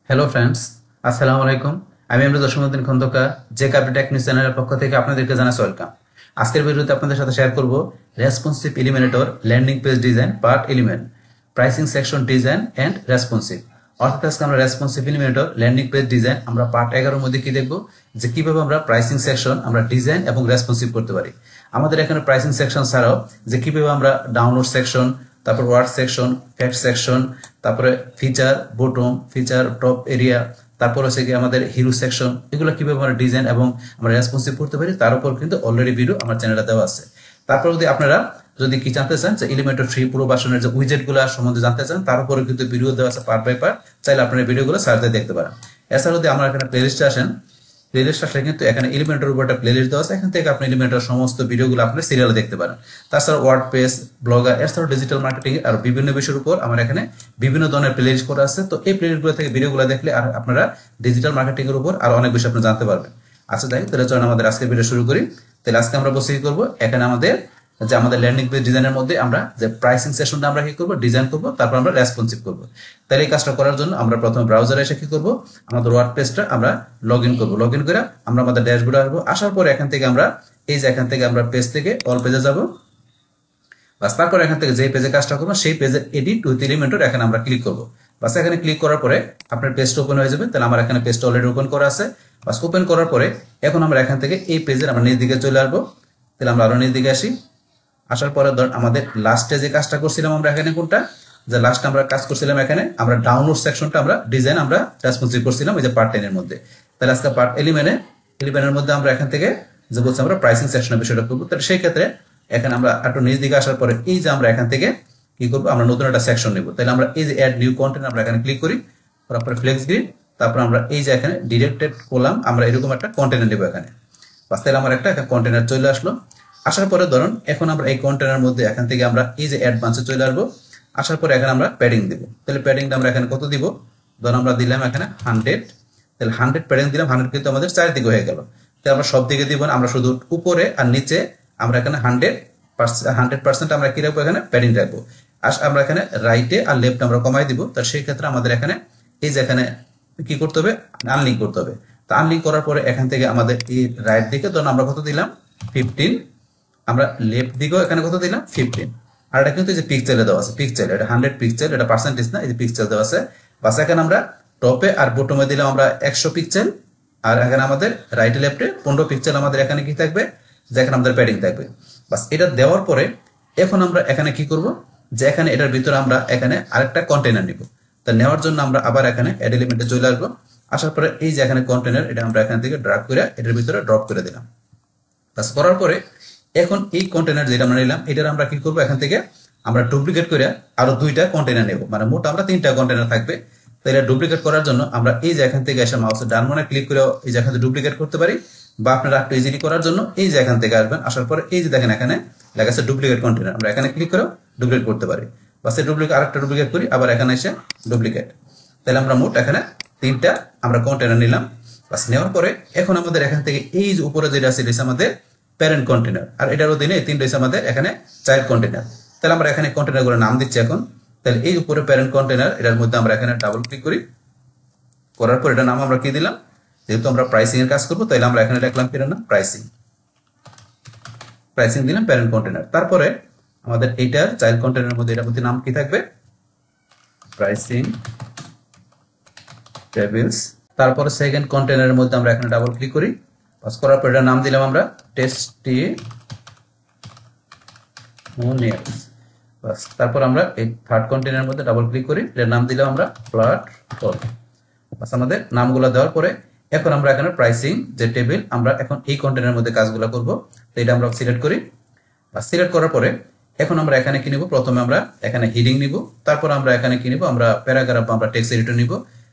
Hello friends, আসসালামু আলাইকুম। আমি আমরা জসীমউদ্দিন খন্দকার যে কাপি টেক নিউজ চ্যানেলের পক্ষ থেকে আপনাদেরকে জানাচ্ছি ওয়েলকাম। আজকের ভিডিওতে আপনাদের সাথে শেয়ার করব responsive eliminator landing page design part element pricing section design and responsive. অর্থাৎ আজকে আমরা responsive eliminator landing page design আমরা পার্ট 11 মধ্যে কি দেখব যে কিভাবে আমরা প্রাইসিং সেকশন আমরা ডিজাইন এবং রেসপন্সিভ করতে পারি। আমাদের এখানে প্রাইসিং সেকশন ছাড়াও যে কিভাবে আমরা ডাউনলোড সেকশন, তারপর ওয়ার্ড সেকশন, ফ্যাক্ট সেকশন, তারপরে feature bottom, feature top area, তারপর হচ্ছে কি আমাদের হিরো সেকশন, এগুলো কিভাবে আমরা ডিজাইন এবং আমরা রেসপন্সিভ করতে পারি তার উপর কিন্তু অলরেডি ভিডিও আমার চ্যানেলে দেওয়া আছে। তারপর যদি আপনারা কি জানতে চান যে এলিমেন্টর 3 পুরো ভার্সনের যে উইজেট গুলো সম্বন্ধে জানতে চান তার উপরে কিন্তু ভিডিও দেওয়া আছে পার্ট বাই পার্ট, চাইলে আপনারা ভিডিওগুলো সার্চ দিয়ে দেখতে পারেন। এছাড়া যদি আমরা এখানে প্লেলিস্টে আসেন, প্লেলিস্ট আসলে কিন্তু এখানে এলিমেন্টের উপর একটা প্লেলিস্ট দেওয়া আছে, এখান থেকে আপনি এলিমেন্টের সমস্ত ভিডিওগুলো আপনি সিরিয়ালে দেখতে পারেন। তাছাড়া ওয়ার্ডপ্রেস, ব্লগার, এছাড়াও ডিজিটাল মার্কেটিং আর বিভিন্ন বিষয়ের উপর আমার এখানে বিভিন্ন ধরনের প্লেলিস্ট করা আছে। তো এই প্লেলিস্টগুলো থেকে ভিডিওগুলো দেখলে আর আপনারা ডিজিটাল মার্কেটিং এর উপর আর অনেক বিষয় আপনি জানতে পারবেন। আচ্ছা, যাই হোক, তাহলে চলুন আমাদের আজকের ভিডিও শুরু করি। তাহলে আজকে আমরা বসে কি করবো, এখানে আমাদের ল্যান্ডিং পেজ ডিজাইনের মধ্যে আমরা যে প্রাইসিং সেশনটা আমরা কি করব, ডিজাইন করব, তারপর আমরা রেসপন্সিভ করব। তাহলে এই কাজটা করার জন্য আমরা প্রথমে ব্রাউজারে এসে কি করব, আমাদের ওয়ার্ডপ্রেসটা আমরা লগইন করব। লগইন করে আমরা আমাদের ড্যাশবোর্ডে আসবো। আসার পরে এখান থেকে আমরা পেজ থেকে অল পেজে যাব। বাস, তারপর এখান থেকে যে পেজে কাজটা করবো সেই পেজের এডিট উইথ এলিমেন্টর এখানে আমরা ক্লিক করব। বাস, এখানে ক্লিক করার পরে আপনার পেজটা ওপেন হয়ে যাবে। তাহলে আমার এখানে পেজটা অলরেডি ওপেন করা আছে। বাস, ওপেন করার পরে এখন আমরা এখান থেকে এই পেজের আমরা নিচ দিকে চলে আসবো। তাহলে আমরা আরো নিচ দিকে আসি। আসার পরে আমাদের লাস্টে যে কাজটা করছিলাম আমরা এখানে কোনটা, যে লাস্ট আমরা কাজ করছিলাম এখানে আমরা ডাউনলোড সেকশনটা আমরা ডিজাইন আমরা রেসপন্সিভ করছিলাম ওই যে পার্ট 10 এর মধ্যে। তাহলে আজকে পার্ট এলিমেন্টের মধ্যে আমরা এখান থেকে যে বলছি আমরা প্রাইসিং সেকশনের বিষয়টা করবো। তাহলে সেই ক্ষেত্রে এখানে আমরা একটু নিচ দিকে আসার পরে এই যে আমরা এখান থেকে কি করবো, আমরা নতুন একটা সেকশন নেব। তাহলে আমরা এই যে অ্যাড নিউ কন্টেন্ট আমরা এখানে ক্লিক করি, তারপরে ফ্লেক্স গ্রিড, তারপর আমরা এই যে এখানে ডিরেক্টেড কলাম আমরা এরকম একটা কন্টেনার নেব এখানে। বাস, তাহলে আমার একটা কন্টেনার চলে আসলো। আসার পরে ধরুন এখন আমরা এই কন্টেনার মধ্যে এখান থেকে আমরা এই যে অ্যাডভান্সে চলে আসবো। আসার পরে এখানে আমরা প্যাডিং দিব। তাহলে প্যাডিংটা আমরা এখানে কত দিব, ধরুন আমরা দিলাম এখানে 100। তাহলে 100 প্যাডিং দিলাম, 100 কিন্তু আমাদের চারিদিকে হয়ে গেল। তাহলে আমরা সব দিকে দিব না, আমরা শুধু উপরে আর নিচে আমরা এখানে 100% আমরা কি রাখবো, এখানে প্যাডিং রাখবো। আর আমরা এখানে রাইটে আর লেফট আমরা কমাই দিব। তার সেই ক্ষেত্রে আমাদের এখানে এই যে এখানে কি করতে হবে, আনলিঙ্ক করতে হবে। তো আনলিঙ্ক করার পরে এখান থেকে আমাদের এই রাইট দিকে ধরুন আমরা কত দিলাম 15, আমরা লেফট দিকেও এখানে কত দিলাম 15। আর এটা কিন্তু এই যে পিক্সেলে দেওয়া আছে, পিক্সেল, এটা 100 পিক্সেল, এটা পার্সেন্টেজ না, এই যে পিক্সেল দেওয়া আছে। বাস, এখানে আমরা টপে আর বটমে দিলাম আমরা 100 পিক্সেল। আর এখানে আমাদের রাইটে লেফটে 15 পিক্সেল আমাদের এখানে কি থাকবে, যে এখানে আমাদের প্যাডিং থাকবে। বাস, এটা দেওয়ার পরে এখন আমরা এখানে কি করব, যে এখানে এটার ভিতরে আমরা এখানে আরেকটা কন্টেনার নিব। তা নেওয়ার জন্য আমরা আবার এখানে অ্যাড এলিমেন্টে চলে আসবো। আসার পরে এই যে এখানে কন্টেনার, এটা আমরা এখান থেকে ড্রাগ করে এটার ভিতরে ড্রপ করে দিলাম। বাস, করার পরে এখন এই কন্টেনার যেটা আমরা নিলাম এটার আমরা কি করবো, এখান থেকে আমরা ডুপ্লিকেট করে আরো 2টা কন্টেনার নেব, মানে মোট আমরা 3টা কন্টেনার থাকবে। তো এটা ডুপ্লিকেট করার জন্য আমরা এই যে এখান থেকে এসে মাউসের ডান বাটনে ক্লিক করে এই যে এখান থেকে ডুপ্লিকেট করতে পারি, বা আপনারা একটু ইজিলি করার জন্য এই যে এখান থেকে আসবেন। আসার পরে এই যে দেখেন এখানে লেখা আছে ডুপ্লিকেট কন্টেনার, আমরা এখানে ক্লিক করে ডুপ্লিকেট করতে পারি। বা সে ডুপ্লিকেট আরেকটা ডুপ্লিকেট করি, আবার এখানে এসে ডুপ্লিকেট। তাহলে আমরা মোট এখানে 3টা আমরা কন্টেনার নিলাম। বাস, নেওয়ার পরে এখন আমাদের এখান থেকে এই যে উপরে যেটা আছে এটা আমাদের প্যারেন্ট কন্টেনার, আর এটার অধীনে 3 রয়েছে আমাদের এখানে চাইল্ড কন্টেনার। তাহলে আমরা এখানে কন্টেনার গুলো নাম দিচ্ছি এখন। তাহলে এই উপরে প্যারেন্ট কন্টেনার, এটার মধ্যে আমরা এখানে ডাবল ক্লিক করি, করার পর এটার নাম আমরা কি দিলাম, যেহেতু আমরা প্রাইসিং এর কাজ করবো তাহলে আমরা এখানে লিখলাম কি নাম, প্রাইসিং দিলাম প্যারেন্ট কন্টেনার। তারপরে আমাদের এইটার চাইল্ড কন্টেনারের মধ্যে এটার মধ্যে নাম কি থাকবে, প্রাইসিং টেবিলস। তারপরে সেকেন্ড কন্টেনারের মধ্যে আমরা এখানে ডাবল ক্লিক করি, পাস করার পর এটার নাম দিলাম আমরা টেস্টিমোনিয়ালস। বাস, তারপর আমরা এই থার্ড কন্টেনারের মধ্যে ডাবল ক্লিক করি, এটার নাম দিলাম আমরা প্ল্যাটফর্ম। বাস, আমাদের নামগুলো দেওয়ার পরে এখন আমরা এখানে প্রাইসিং যে টেবিল আমরা এখন এই কন্টেনারের মধ্যে কাজগুলো করব। তো এটা আমরা সিলেক্ট করি। বাস, সিলেক্ট করার পরে এখন আমরা এখানে কি নিব, প্রথমে আমরা এখানে হেডিং নিব, তারপর আমরা এখানে কি নিব, আমরা প্যারাগ্রাফ বা আমরা টেক্সট এডিটর নিব।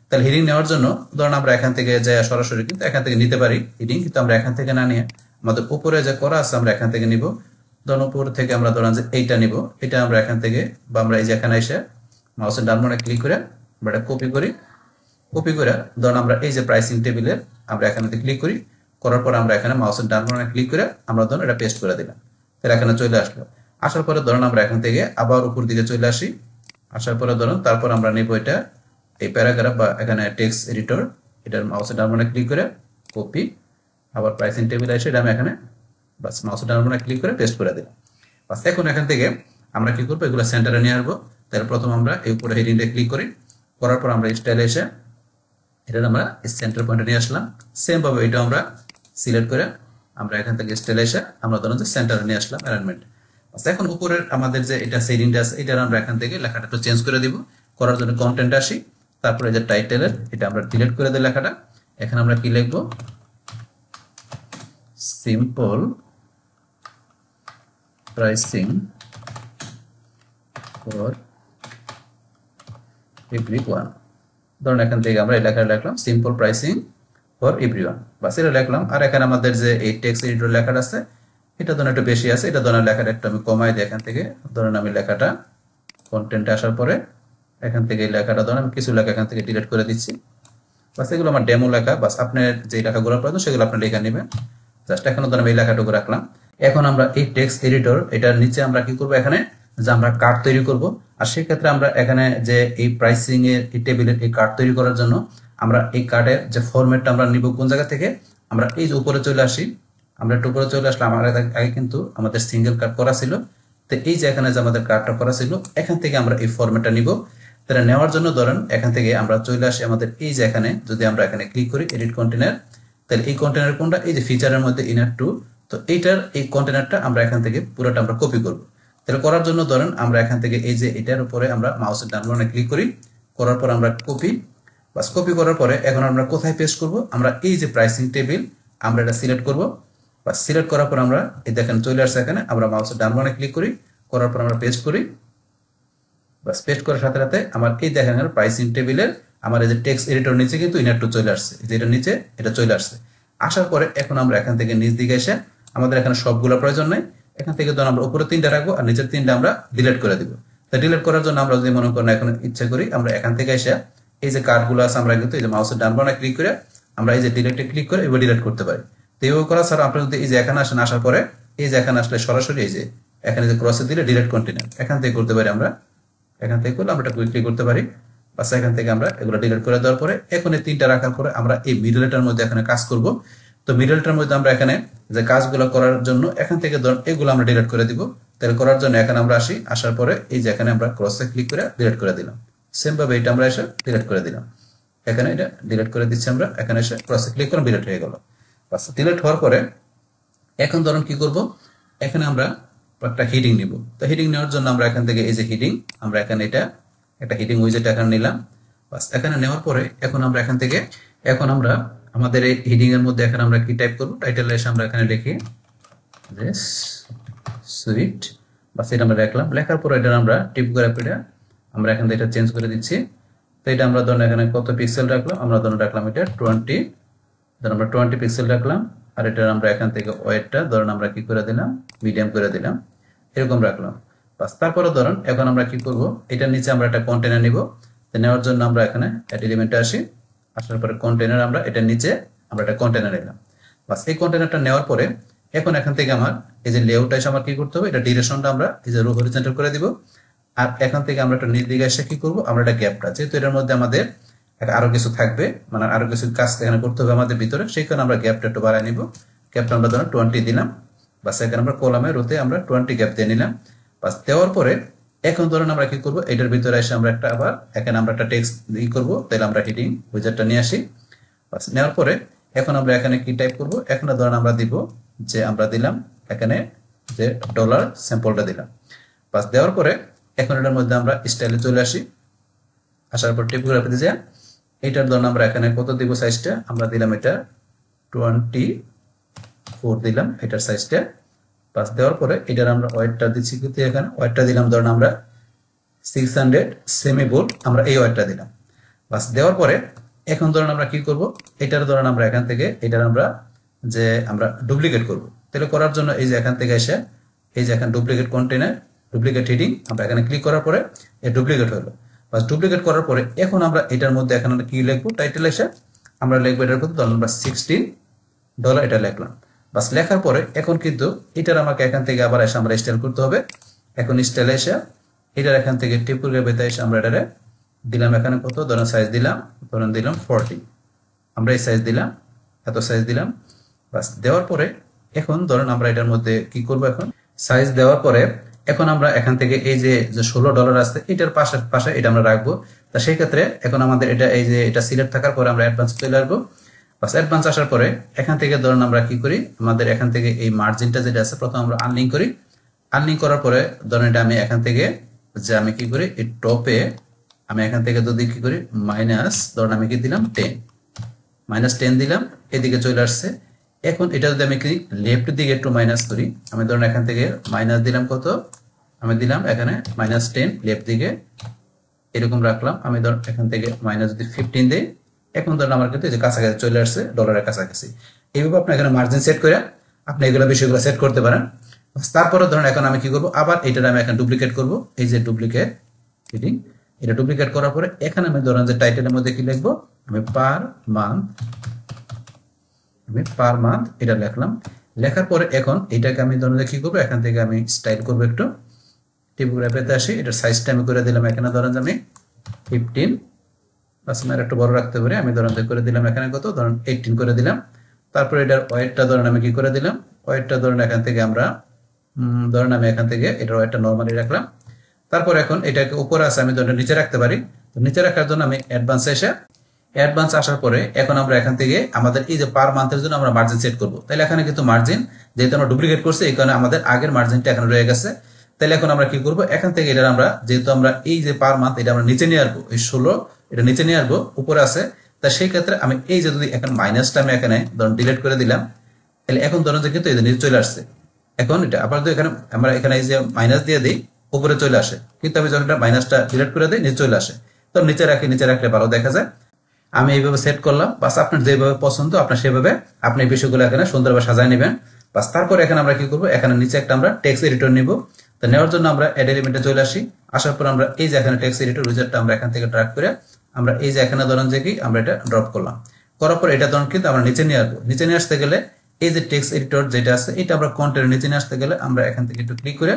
তাহলে হেডিং নেওয়ার জন্য ধরুন আমরা এখান থেকে যে সরাসরি কিন্তু এখান থেকে নিতে পারি হেডিং, কিন্তু আমরা এখান থেকে না নিয়ে আমাদের উপরে যে করা আছে আমরা এখান থেকে নিব। ধরুন উপর থেকে আমরা ধরুন যে এইটা নিব, এটা আমরা এখান থেকে বা আমরা এই যে এখানে এসে মাউসের ডান বাটনে ক্লিক করে আমরা এটা কপি করি। কপি করে ধরুন আমরা এই যে প্রাইসিং টেবিলের আমরা এখানে ক্লিক করি, করার পর আমরা এখানে মাউসের ডান বাটনে ক্লিক করে আমরা ধরুন এটা পেস্ট করে দিলাম। তাহলে এখানে চলে আসলো। আসার পরে ধরুন আমরা এখান থেকে আবার উপর দিকে চলে আসি। আসার পরে ধরুন তারপর আমরা নিব এটা এই প্যারাগ্রাফ বা এখানে টেক্সট এডিটর এটার মাউসের ডান বাটনে ক্লিক করে কপি, আবার প্রাইসিং টেবিল এসে এটা আমি এখানে বাস মাউসের ডান বাটনে ক্লিক করে পেস্ট করে দিলাম। বাস এখন এখান থেকে আমরা কি করব, এগুলো সেন্টারে নিয়ে আসবো। তাহলে প্রথম আমরা এই উপরে হেডিংটা ক্লিক করি, করার পর আমরা স্টাইলে এসে এটা আমরা সেন্টার পয়েন্টে নিয়ে আসলাম। সেম ভাবে এটা আমরা সিলেক্ট করে আমরা এখান থেকে স্টাইলে এসে আমরা ধরুন যে সেন্টারে নিয়ে আসলাম অ্যালাইনমেন্ট। আচ্ছা, এখন উপরের আমাদের যে এটা সেটিংটা আছে এটা আমরা এখান থেকে লেখাটা একটু চেঞ্জ করে দিব। করার জন্য কন্টেন্ট আসি, তারপরে যে টাইটেলের এটা আমরা ডিলিট করে দিই লেখাটা। এখানে আমরা কি লিখবো, সিম্পল প্রাইসিং ফর এভরিওয়ান। ধরুন এখান থেকে আমরা এই লেখাটা লিখলাম সিম্পল প্রাইসিং ফর এভরিওয়ান, বাস এটা লিখলাম। আর এখানে আমাদের যে এই টেক্সট এডিটর লেখাটা আছে এটা ধরুন একটু বেশি আছে, এটা ধরুন লেখাটা একটু আমি কমাই দিই। এখান থেকে ধরুন আমি লেখাটা কন্টেন্টে আসার পরে এখান থেকে এই লেখাটা ধরুন আমি কিছু লেখা এখান থেকে ডিলিট করে দিচ্ছি। বাস এগুলো আমার ডেমো লেখা, বাস আপনার যে লেখাগুলো প্রয়োজন সেগুলো আপনি লিখে নেবেন। জাস্ট এখন ধরুন আমি এই লেখাটুকু রাখলাম। এখন আমরা এই টেক্সট এডিটর এটার নিচে আমরা কি করব, এখানে যে আমরা কার্ড তৈরি করব। আর সেই ক্ষেত্রে আমরা এখানে যে এই প্রাইসিং এর এই টেবিলের এই কার্ড তৈরি করার জন্য আমরা এই কার্ডের যে ফরম্যাটটা আমরা নিব কোন জায়গা থেকে, আমরা এই যে উপরে চলে আসি। আমরা একটু উপরে চলে আসলাম, আমার আগে কিন্তু আমাদের সিঙ্গেল কার্ড করা ছিল। তো এই যে এখানে যে আমাদের কার্ডটা করা ছিল এখান থেকে আমরা এই ফরম্যাটটা নিব। তাহলে নেওয়ার জন্য ধরেন এখান থেকে আমরা চলে আসি আমাদের এই যে এখানে, যদি আমরা এখানে ক্লিক করি এডিট কন্টেনার, তাহলে এই কন্টেনার কোনটা, এই যে ফিচারের মধ্যে ইনার টু, তো এইটার এই কন্টেনারটা আমরা এখান থেকে পুরোটা আমরা কপি করব। তাহলে করার জন্য ধরেন আমরা এখান থেকে এই যে এটার উপরে আমরা মাউসের ডান বাটনে ক্লিক করি, করার পর আমরা কপি, বাস কপি করার পরে এখন আমরা কোথায় পেস্ট করব, আমরা এই যে প্রাইসিং টেবিল আমরা এটা সিলেক্ট করব। বাস সিলেক্ট করার পর আমরা এই দেখেন চলে আসছে এখানে, আমরা মাউসের ডান বাটনে ক্লিক করি, করার পর আমরা পেস্ট করি। বাস পেস্ট করার সাথে সাথে আমার এই দেখেন প্রাইসিং টেবিলের আমার এই যে টেক্সট এডিটর নিচে কিন্তু ইনার টু চলে আসছে, যেটা নিচে এটা চলে আসছে। আসার পরে এখন আমরা এখান থেকে নিচ দিকে এসে আমাদের এখানে সবগুলো প্রয়োজন নাই, এখান থেকে ধরুন আমরা উপরে 3টা রাখবো আর নিচের 3টা আমরা ডিলিট করে দিব। তো ডিলিট করার জন্য আমরা যদি মনে করেন এখন ইচ্ছা করি আমরা এখান থেকে এসে এই যে কার্ডগুলো আছে আমরা কিন্তু এই যে মাউসের ডান বাটনে ক্লিক করে আমরা এই যে ডিলিটে ক্লিক করে এবার ডিলিট করতে পারি। তো এইভাবে করা ছাড়া আপনি যদি এই যে এখানে আসেন, আসার পরে এই যে এখানে আসলে সরাসরি এই যে এখানে যে ক্রসে দিলে ডিলিট কন্টেনার এখান থেকে করতে পারি। আমরা এখান থেকে করলে আমরা এটা কুইকলি করতে পারি। বাস এখান থেকে আমরা এগুলো ডিলিট করে দেওয়ার পরে এখন এই 3টা রাখার পরে আমরা এই মিডলটার মধ্যে এখানে কাজ করব। তো মিডলটার মধ্যে আমরা এখানে যে কাজগুলো করার জন্য এখান থেকে ধরুন এগুলো আমরা ডিলিট করে দিব। তাহলে করার জন্য এখানে আমরা আসি, আসার পরে এই যে এখানে আমরা ক্রসে ক্লিক করে ডিলিট করে দিলাম। সেম ভাবে এটা আমরা এসে ডিলিট করে দিলাম, এখানে এটা ডিলিট করে দিচ্ছি আমরা, এখানে এসে ক্রসে ক্লিক করে ডিলিট হয়ে গেল। বাস ডিলিট হওয়ার পরে এখন ধরুন কি করব, এখানে আমরা একটা হিডিং নিব। তো হিডিং নেওয়ার জন্য আমরা এখান থেকে এই যে হিডিং আমরা এখানে এটা একটা হিডিং উইজেট এখানে নিলাম। বাস এখানে নেওয়ার পরে এখন আমরা এখান থেকে এখন আমরা আমাদের এই হিডিং এর মধ্যে এখানে আমরা কি টাইপ করব, টাইটেল এসে আমরা এখানে লিখি যে সুইট, বাস এটা আমরা লিখলাম। লেখার পরে এটা আমরা টিপ করে পেড়ে আমরা এখান থেকে এটা চেঞ্জ করে দিচ্ছি। তো এটা আমরা ধরুন এখানে কত পিক্সেল রাখলাম, আমরা ধরুন রাখলাম এটা 20, ধরুন আমরা 20 পিক্সেল রাখলাম। আর এটা আমরা এখান থেকে ওয়েটটা ধরুন আমরা কি করে দিলাম, মিডিয়াম করে দিলাম, এরকম রাখলাম। বাস তারপরে ধরুন এখন আমরা কি করব, এটার নিচে আমরা একটা কন্টেনার নিব। তো নেওয়ার জন্য আমরা এখানে অ্যাড এলিমেন্টে আসি, আসার পরে কন্টেনার আমরা এটার নিচে আমরা একটা কন্টেনার নিলাম। বাস এই কন্টেনারটা নেওয়ার পরে এখন এখান থেকে আমার এই যে লেআউটটা এসে আমার কি করতে হবে, এটা ডিরেকশনটা আমরা এই যে রো হরিজন্টাল করে দিব। আর এখান থেকে আমরা একটা নিচ দিকে এসে কি করব, আমরা একটা গ্যাপটা যেহেতু এটার মধ্যে আমাদের আরো কিছু থাকবে, মানে আরো কিছু কাজ এখানে করতে হবে আমাদের ভিতরে, সেই কারণে আমরা গ্যাপটা একটু বাড়ায় নিব। গ্যাপটা আমরা ধরুন 20 দিলাম। বাস এখানে আমরা কলামে রোতে আমরা 20 গ্যাপ দিয়ে নিলাম। বাস দেওয়ার পরে এখন ধরুন আমরা কি করব, এটার ভিতরে এসে আমরা একটা আবার এখানে আমরা একটা টেক্সট ই করব। তাহলে আমরা হিডিং উইজারটা নিয়ে আসি। বাস নেওয়ার পরে এখন আমরা এখানে কি টাইপ করব, এখানে ধরুন আমরা দিব যে আমরা দিলাম এখানে যে ডলার স্যাম্পলটা দিলাম। বাস দেওয়ার পরে এখন এটার মধ্যে আমরা স্টাইলে চলে আসি, আসার পর টিপোগ্রাফিতে যে এটার ধরুন আমরা এখানে কত দিব সাইজটা, আমরা দিলাম এটা 24 দিলাম এটার সাইজটা। বাস দেওয়ার পরে এটার আমরা ওয়েটটা দিচ্ছি কিন্তু এখানে ওয়েটটা দিলাম ধরুন আমরা 600 সেমি বোল্ট, আমরা এই ওয়েটটা দিলাম। বাস দেওয়ার পরে এখন ধরুন আমরা কি করব, এটার ধরুন আমরা এখান থেকে এটার আমরা যে আমরা ডুপ্লিকেট করব। তাহলে করার জন্য এই যে এখান থেকে এসে এই যে এখানে ডুপ্লিকেট কন্টেনার ডুপ্লিকেট হিডিং আমরা এখানে ক্লিক করার পরে এই ডুপ্লিকেট হলো। বাস ডুপ্লিকেট করার পরে এখন আমরা এটার মধ্যে এখানে কি লিখবো, টাইটেল এসে আমরা লিখবো এটার মধ্যে ধরুন আমরা $16 এটা লিখলাম। বাস লেখার পরে এখন কিন্তু এটার আমাকে এখান থেকে আবার এসে আমরা স্টাইল করতে হবে। এখন স্টাইল এসে এটার এখান থেকে টিপোগ্রাফিতে এসে আমরা এটারে দিলাম এখানে কত, ধরেন সাইজ দিলাম, ধরেন দিলাম 40, আমরা এই সাইজ দিলাম, এত সাইজ দিলাম। বাস দেওয়ার পরে এখন ধরেন আমরা এটার মধ্যে কি করব, এখন সাইজ দেওয়ার পরে এখন আমরা এখান থেকে এই যে $16 আছে এটার পাশে পাশে এটা আমরা রাখবো। তা সেই ক্ষেত্রে এখন আমাদের এটা এই যে এটা সিলেক্ট থাকার পরে আমরা অ্যাডভান্স চলে আসবো। বাস অ্যাডভান্স আসার পরে এখান থেকে ধরেন আমরা কি করি, আমাদের এখান থেকে এই মার্জিনটা যেটা আছে প্রথম আমরা আনলিঙ্ক করি। আনলিঙ্ক করার পরে ধরেন এটা আমি এখান থেকে যে আমি কি করি, এই টপে আমি এখান থেকে যদি কি করি মাইনাস, ধরেন আমি কি দিলাম 10, -10 দিলাম, এদিকে চলে আসছে। এখন এটা যদি আমি কি লেফট দিকে একটু মাইনাস করি, আমি ধরেন এখান থেকে মাইনাস দিলাম কত, আমি দিলাম এখানে -10 লেফট দিকে, এরকম রাখলাম। আমি ধর এখান থেকে মাইনাস যদি 15 দেই, এখন ধরেন আমার কিন্তু এই যে কাছাকাছি চলে আসছে, ডলারের কাছাকাছি। এইভাবে আপনি এখানে মার্জিন সেট করে আপনি এগুলো বিষয়গুলো সেট করতে পারেন। তারপরে ধরেন এখন আমি কি করব, আবার এটার আমি এখন ডুপ্লিকেট করব, এই যে ডুপ্লিকেট হেডিং, এটা ডুপ্লিকেট করার পরে এখানে আমি ধরেন যে টাইটেলের মধ্যে কি লিখবো, আমি পার মান্থ এটা লিখলাম। লেখার পরে এখন এটাকে আমি ধরেন কি করবো, এখান থেকে আমি স্টাইল করবো, একটু টিপোগ্রাফিতে আসি, এটার সাইজটা আমি করে দিলাম এখানে ধরেন আমি 15, আর একটু বড় রাখতে পারি, আমি ধরেন করে দিলাম এখানে কত, ধরেন 18 করে দিলাম। তারপরে এটার ওয়েটটা ধরেন আমি কি করে দিলাম, ওয়েটটা ধরেন এখান থেকে আমরা ধরেন আমি এখান থেকে এটার ওয়েটটা নরমালি রাখলাম। তারপর এখন এটাকে উপরে আছে আমি ধরেন নিচে রাখতে পারি। তো নিচে রাখার জন্য আমি অ্যাডভান্স আসার পরে এখন আমরা এখান থেকে আমাদের এই যে পার মান্থের জন্য আমরা মার্জিন সেট করব। তাহলে এখানে কিন্তু মার্জিন যেহেতু আমরা ডুপ্লিকেট করছি, এই কারণে আমাদের আগের মার্জিনটা এখানে রয়ে গেছে। তাহলে এখন আমরা কি করব, এখান থেকে এটা আমরা যেহেতু আমরা এই যে পার মান্থ এটা আমরা নিচে নিয়ে আসবো, এই 16 এটা নিচে নিয়ে আসবো, উপরে আছে। তা সেই ক্ষেত্রে আমি এই যে যদি এখন মাইনাসটা আমি এখানে ধরুন ডিলিট করে দিলাম, তাহলে এখন ধরুন যে কিন্তু এই যে নিচে চলে আসছে। এখন এটা আবার যদি এখানে আমরা এখানে এই যে মাইনাস দিয়ে দিই, উপরে চলে আসে, কিন্তু আমি যখন এটা মাইনাসটা ডিলিট করে দিই নিচে চলে আসে। তো নিচে রাখলে ভালো দেখা যায়। আমি এইভাবে সেট করলাম। বাস আপনার যেভাবে পছন্দ আপনার সেভাবে আপনি এই বিষয়গুলো এখানে সুন্দরভাবে সাজায় নেবেন। বাস তারপর এখানে আমরা কি করবো, এখানে নিচে একটা আমরা টেক্সট এডিটর নিব। তো নেওয়ার জন্য আমরা অ্যাড এলিমেন্টে চলে আসি। আসার পর আমরা এই যে এখানে টেক্সট এডিটর উইজারটা আমরা এখান থেকে ড্র্যাগ করে আমরা এই যে এখানে ধরেন যে কি আমরা এটা ড্রপ করলাম। করার পর এটা ধরুন কিন্তু আমরা নিচে নিয়ে আসবো। নিচে নিয়ে আসতে গেলে এই যে টেক্সট এডিটর যেটা আছে এটা আমরা কন্টেন্টের নিচে নিয়ে আসতে গেলে আমরা এখান থেকে একটু ক্লিক করে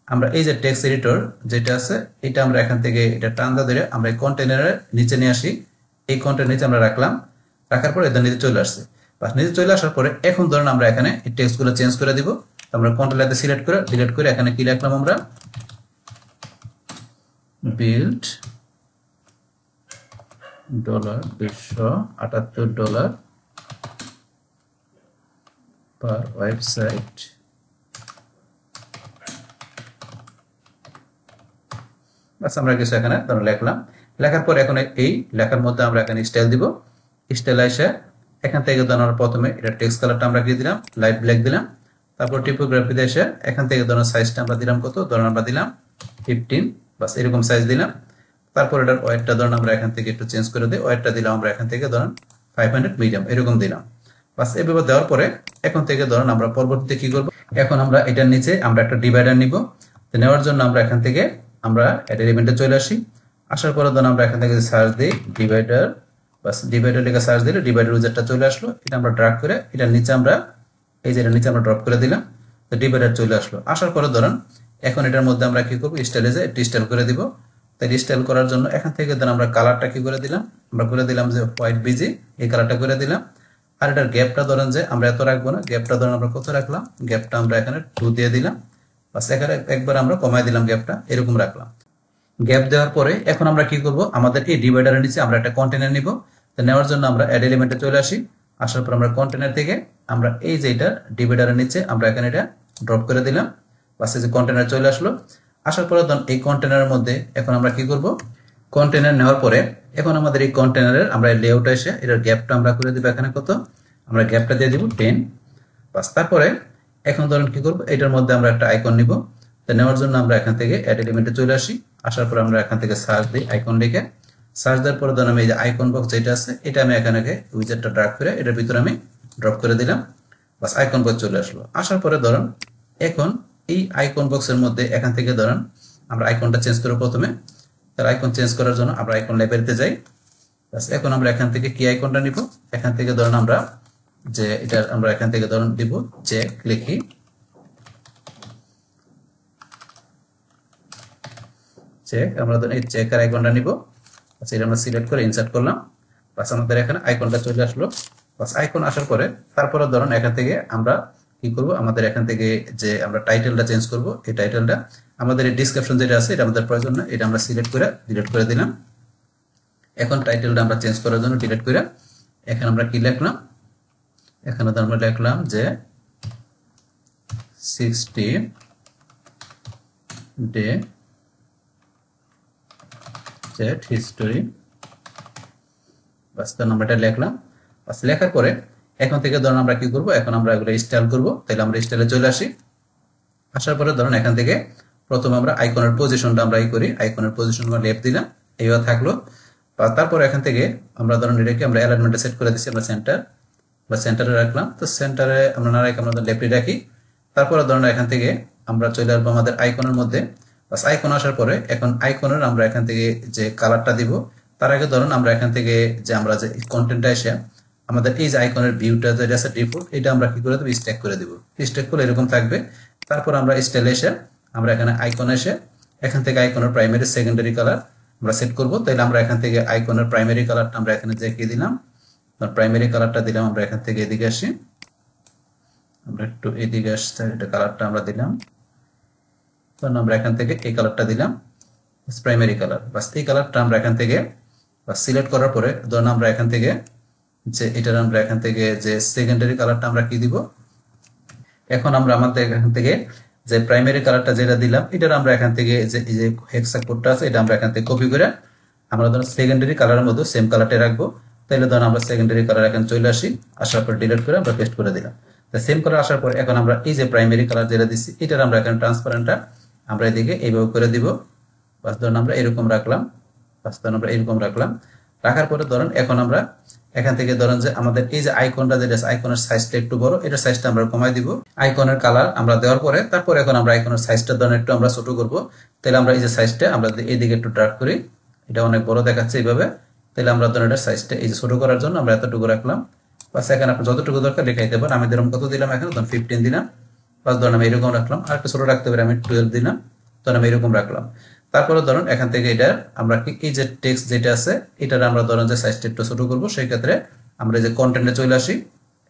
আমরা এই যে টেক্সট এডিটর যেটা আছে এটা আমরা এখান থেকে এটা টান্দা ধরে আমরা এই কন্টেনারের নিচে নিয়ে আসি। এই কন্টেন্ট নিচে আমরা রাখার পরে এটা নিচে চলে আসছে। বাস নিচে চলে আসার পরে এখন ধরেন আমরা এখানে এই টেক্সটগুলো চেঞ্জ করে দিব। আমরা কন্ট্রোল সিলেক্ট করে ডিলিট করে এখানে কি লিখলাম, আমরা বিল্ড $278 পার ওয়েবসাইট। বাস আমরা কিছু এখানে ধরুন লিখলাম। লেখার পর এখন এই লেখার মধ্যে আমরা এখানে স্টাইল দিব। স্টাইল এসে এখান থেকে ধরুন প্রথমে এটা টেক্সট কালারটা আমরা কি দিলাম, লাইট ব্ল্যাক দিলাম। তারপর টিপোগ্রাফিতে এসে এখান থেকে ধরুন সাইজটা আমরা দিলাম কত, ধরুন আমরা দিলাম 15। বাস এরকম সাইজ দিলাম। তারপর এটার ওয়েটটা ধরুন আমরা এখান থেকে একটু চেঞ্জ করে দিই। ওয়েটটা দিলাম আমরা এখান থেকে ধরুন 500 মিডিয়াম এরকম দিলাম। বাস এভাবে দেওয়ার পরে এখন থেকে ধরুন আমরা পরবর্তীতে কি করব, এখন আমরা এটার নিচে আমরা একটা ডিভাইডার নিব। তো নেওয়ার জন্য আমরা এখান থেকে আমরা অ্যাড এলিমেন্টে চলে আসি। আসার পরে ধরুন আমরা এখান থেকে সার্চ দিই ডিভাইডার। বাস ডিভাইডার লিখে সার্চ দিলে ডিভাইডার উইজারটা চলে আসলো। এটা আমরা ড্র্যাগ করে এটার নিচে আমরা এই যে এটার নিচে আমরা ড্রপ করে দিলাম। তো ডিভাইডার চলে আসলো। আসার পরে ধরুন এখন এটার মধ্যে আমরা কি করবো, স্টাইলে যে স্টাইল করে দিব। তাই স্টাইল করার জন্য এখান থেকে ধরুন আমরা কালারটা কি করে দিলাম, আমরা করে দিলাম যে হোয়াইট বিজি, এই কালারটা করে দিলাম। আর এটার গ্যাপটা ধরেন যে আমরা এত রাখবো না, গ্যাপটা ধরেন আমরা কত রাখলাম, গ্যাপটা আমরা এখানে 2 দিয়ে দিলাম। বাস এখানে একবার আমরা কমাই দিলাম গ্যাপটা, এরকম রাখলাম। গ্যাপ দেওয়ার পরে এখন আমরা কি করব, আমাদের এই ডিভাইডারের নিচে আমরা একটা কন্টেনার নিব। তো নেওয়ার জন্য আমরা অ্যাড এলিমেন্টে চলে আসি। আসার পর আমরা কন্টেনার থেকে আমরা এই যে এটা ডিভাইডারের নিচে আমরা এখানে এটা ড্রপ করে দিলাম। বাস এই যে কন্টেনার চলে আসলো। আসার পরে এই কন্টেনারের মধ্যে এখন আমরা কি করব, কন্টেনার নেওয়ার পরে এখন আমাদের এই কন্টেনারের আমরা লেআউট এসে এটার গ্যাপটা আমরা করে দিব এখানে কত, আমরা গ্যাপটা দিয়ে দিব 10। বাস তারপরে এখন ধরুন কি করব, এটার মধ্যে আমরা একটা আইকন নিব। তো নেওয়ার জন্য আমরা এখান থেকে অ্যাড এলিমেন্টে চলে আসি। আসার পর আমরা এখান থেকে সার্চ দিই আইকন লিখে। সার্চ দেওয়ার পরে ধরুন আমি এই যে আইকন বক্স যেটা আছে এটা আমি এখানে উইজারটা ড্র্যাগ করে এটার ভিতরে আমি ড্রপ করে দিলাম। বাস আইকন বক্স চলে আসলো। আসার পরে ধরুন এখন এই আইকন বক্সের মধ্যে এখান থেকে ধরুন আমরা আইকনটা চেঞ্জ করব প্রথমে। তার আইকন চেঞ্জ করার জন্য আমরা আইকন লাইব্রেরিতে যাই। বাস এখন আমরা এখান থেকে কি আইকনটা নিব, এখান থেকে ধরুন আমরা যে এটা আমরা এখান থেকে ধরুন দিব চেক লিখি। চেক আমরা ধরুন এই চেকের আইকনটা নিব। আচ্ছা, এটা আমরা সিলেক্ট করে ইনসার্ট করলাম। বাস আমাদের এখানে আইকনটা চলে আসলো। বাস আইকন আসার পরে তারপরে ধরুন এখান থেকে আমরা কি করব, আমাদের এখান থেকে যে আমরা টাইটেলটা চেঞ্জ করব, এই টাইটেলটা আমাদের এই ডিসক্রিপশন যেটা আছে এটা আমাদের প্রয়োজন না, এটা আমরা সিলেক্ট করে ডিলিট করে দিলাম। এখন টাইটেলটা আমরা চেঞ্জ করার জন্য ডিলিট করে এখানে আমরা কি লিখলাম, এখানে আমরা লিখলাম যে 60 ডে চ্যাট হিস্টোরি। বাস তার নাম্বারটা লিখলাম। বাস লেখার পরে এখন থেকে ধরুন আমরা কি করব, এখন আমরা এগুলো স্টাইল করব। তাহলে আমরা স্টাইলে চলে আসি। আসার পরে ধরুন এখান থেকে প্রথমে আমরা আইকনের পজিশনটা আমরা করি, আইকনের পজিশন আমরা লেফট দিলাম, এইভাবে থাকলো। তারপর এখান থেকে আমরা ধরুন এটাকে আমরা অ্যালাইনমেন্টে সেট করে দিচ্ছি, আমরা সেন্টার বা সেন্টারে রাখলাম। তো সেন্টারে আমরা না রেখে আমরা লেফটে রাখি। তারপরে ধরুন এখান থেকে আমরা চলে আসবো আমাদের আইকনের মধ্যে। বাস আইকন আসার পরে এখন আইকনের আমরা এখান থেকে যে কালারটা দিব, তার আগে ধরুন আমরা এখান থেকে যে আমরা যে কন্টেন্টটা এসে আমাদের এই যে আইকনের ভিউটা যেটা আছে ডিফল্ট, এটা আমরা কি করে দেবো, স্ট্যাক করে দিব। স্ট্যাক করলে এরকম থাকবে। তারপর আমরা স্টাইলে এসে আমরা এখানে আইকন এসে এখান থেকে আইকনের প্রাইমারি সেকেন্ডারি কালার আমরা সেট করব। তাহলে আমরা এখান থেকে আইকনের প্রাইমারি কালারটা আমরা এখানে দেখিয়ে দিলাম। প্রাইমারি কালারটা দিলাম, আমরা এখান থেকে এদিকে আসি, আমরা একটু এদিকে আসতে এটা কালারটা আমরা দিলাম। তখন আমরা এখান থেকে এই কালারটা দিলাম প্রাইমারি কালার। বাস এই কালারটা আমরা এখান থেকে সিলেক্ট করার পরে ধরুন আমরা এখান থেকে যে এটার আমরা এখান থেকে যে সেকেন্ডারি কালারটা আমরা কি দিব, এখন আমরা আমাদের এখান থেকে যে প্রাইমারি কালারটা যেটা দিলাম এটার আমরা এখান থেকে যে এই যে হেক্সা কোডটা আছে এটা আমরা এখান থেকে কপি করে আমরা ধরুন সেকেন্ডারি কালারের মধ্যে সেম কালারটা রাখবো। তাহলে ধরুন আমরা সেকেন্ডারি কালার এখানে চলে আসি, আসার পর ডিলিট করে আমরা পেস্ট করে দিলাম। সেম কালার আসার পর এখন আমরা এই যে প্রাইমারি কালার যেটা দিচ্ছি এটার আমরা এখানে ট্রান্সপারেন্টটা আমরা এদিকে এইভাবে করে দিব। বাস ধরুন আমরা এরকম রাখলাম, বাস ধরুন আমরা এরকম রাখলাম। রাখার পরে ধরুন এখন আমরা এখান থেকে ধরুন যে আমাদের এই যে আইকনটা যেটা আইকনের সাইজটা একটু বড়, এটা সাইজটা আমরা কমাই দিব। আইকনের কালার আমরা দেওয়ার পরে তারপর এখন আমরা আইকনের সাইজটা ধরুন একটু আমরা ছোট করব। তাহলে আমরা এই যে সাইজটা আমরা এইদিকে একটু ড্রাগ করি, এটা অনেক বড় দেখাচ্ছে এইভাবে। তাহলে আমরা ধরুন এটার সাইজটা এই যে ছোট করার জন্য আমরা এতটুকু রাখলাম। বাস এখানে আপনি যতটুকু দরকার লেখাইতে পারেন। আমি ধরুন কত দিলাম, এখানে ধরুন 15 দিলাম। বাস ধরুন আমি এরকম রাখলাম, আর একটু ছোট রাখতে পারি, আমি 12 দিলাম। ধরুন আমি এরকম রাখলাম। তারপরে ধরুন এখান থেকে এটা আমরা এই যে টেক্সট যেটা আছে এটার আমরা ধরুন যে সাইজটা একটু ছোট করবো। সেই ক্ষেত্রে আমরা যে কন্টেন্টে চলে আসি,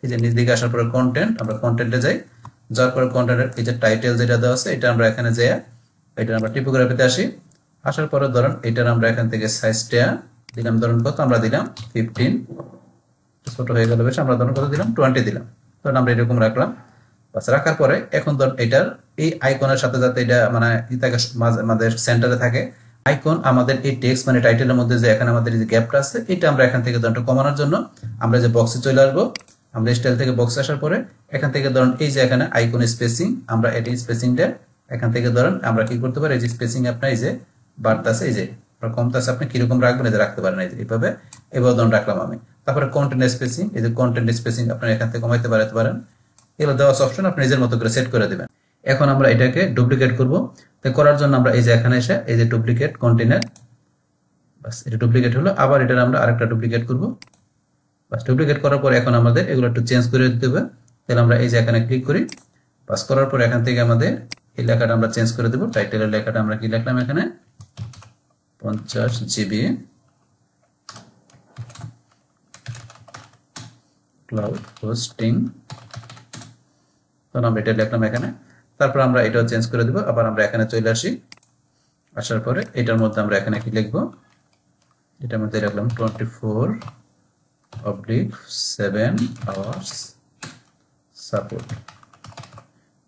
এই যে নিচ দিকে আসার পরে কন্টেন্ট, আমরা কন্টেন্টে যাই। যাওয়ার পরে কন্টেন্টের এই যে টাইটেল যেটা দেওয়া আছে এটা আমরা এখানে যাই, এটা আমরা টিপোগ্রাফিতে আসি। আসার পরে ধরুন এটার আমরা এখান থেকে সাইজটা দিলাম, ধরুন কত আমরা দিলাম 15, ছোট হয়ে গেল বেশ, আমরা ধরুন কত দিলাম 20 দিলাম। ধরুন আমরা এরকম রাখলাম। বাস রাখার পরে এখন ধরুন এটার এই আইকনের সাথে যাতে এটা মানে আমাদের সেন্টারে থাকে, আইকন আমাদের এই টেক্সট মানে টাইটেলের মধ্যে যে এখানে আমাদের যে গ্যাপটা আছে এটা আমরা এখান থেকে ধরুন কমানোর জন্য আমরা যে বক্সে চলে আসবো। আমরা স্টাইল থেকে বক্সে আসার পরে এখান থেকে ধরুন এই যে এখানে আইকন স্পেসিং, আমরা এই স্পেসিংটা এখান থেকে ধরুন আমরা কি করতে পারি, এই যে স্পেসিং আপনার এই যে বাড়তে আছে, এই যে কমতে আছে, আপনি কিরকম রাখবেন এই যে রাখতে পারেন, এই যে এইভাবে ধরুন রাখলাম আমি। তারপরে কন্টেন্ট স্পেসিং, এই যে কন্টেন্ট স্পেসিং আপনার এখান থেকে কমাইতে পারেন। এগুলো দেওয়া অপশন আপনি নিজের মতো করে সেট করে দিবেন। এখন আমরা এটাকে ডুপ্লিকেট করব। তো করার জন্য আমরা এই যে এখানে এসে এই যে ডুপ্লিকেট কন্টেনার, বাস এটা ডুপ্লিকেট হলো। আবার এটার আমরা আরেকটা ডুপ্লিকেট করব। বাস ডুপ্লিকেট করার পর এখন আমাদের এগুলো একটু চেঞ্জ করে দিতে হবে। তাহলে আমরা এই যে এখানে ক্লিক করি। বাস করার পর এখান থেকে আমাদের এই লেখাটা আমরা চেঞ্জ করে দেব। টাইটেলের লেখাটা আমরা কি লিখলাম এখানে 50 GB ক্লাউড হোস্টিং, তখন আমরা এটা লিখলাম এখানে। তারপর আমরা এটাও চেঞ্জ করে দেব। আবার আমরা এখানে চলে আসি, আসার পরে এটার মধ্যে আমরা এখানে কি লিখবো, এটার মধ্যে লিখলাম 24/7 hours সাপোর্ট।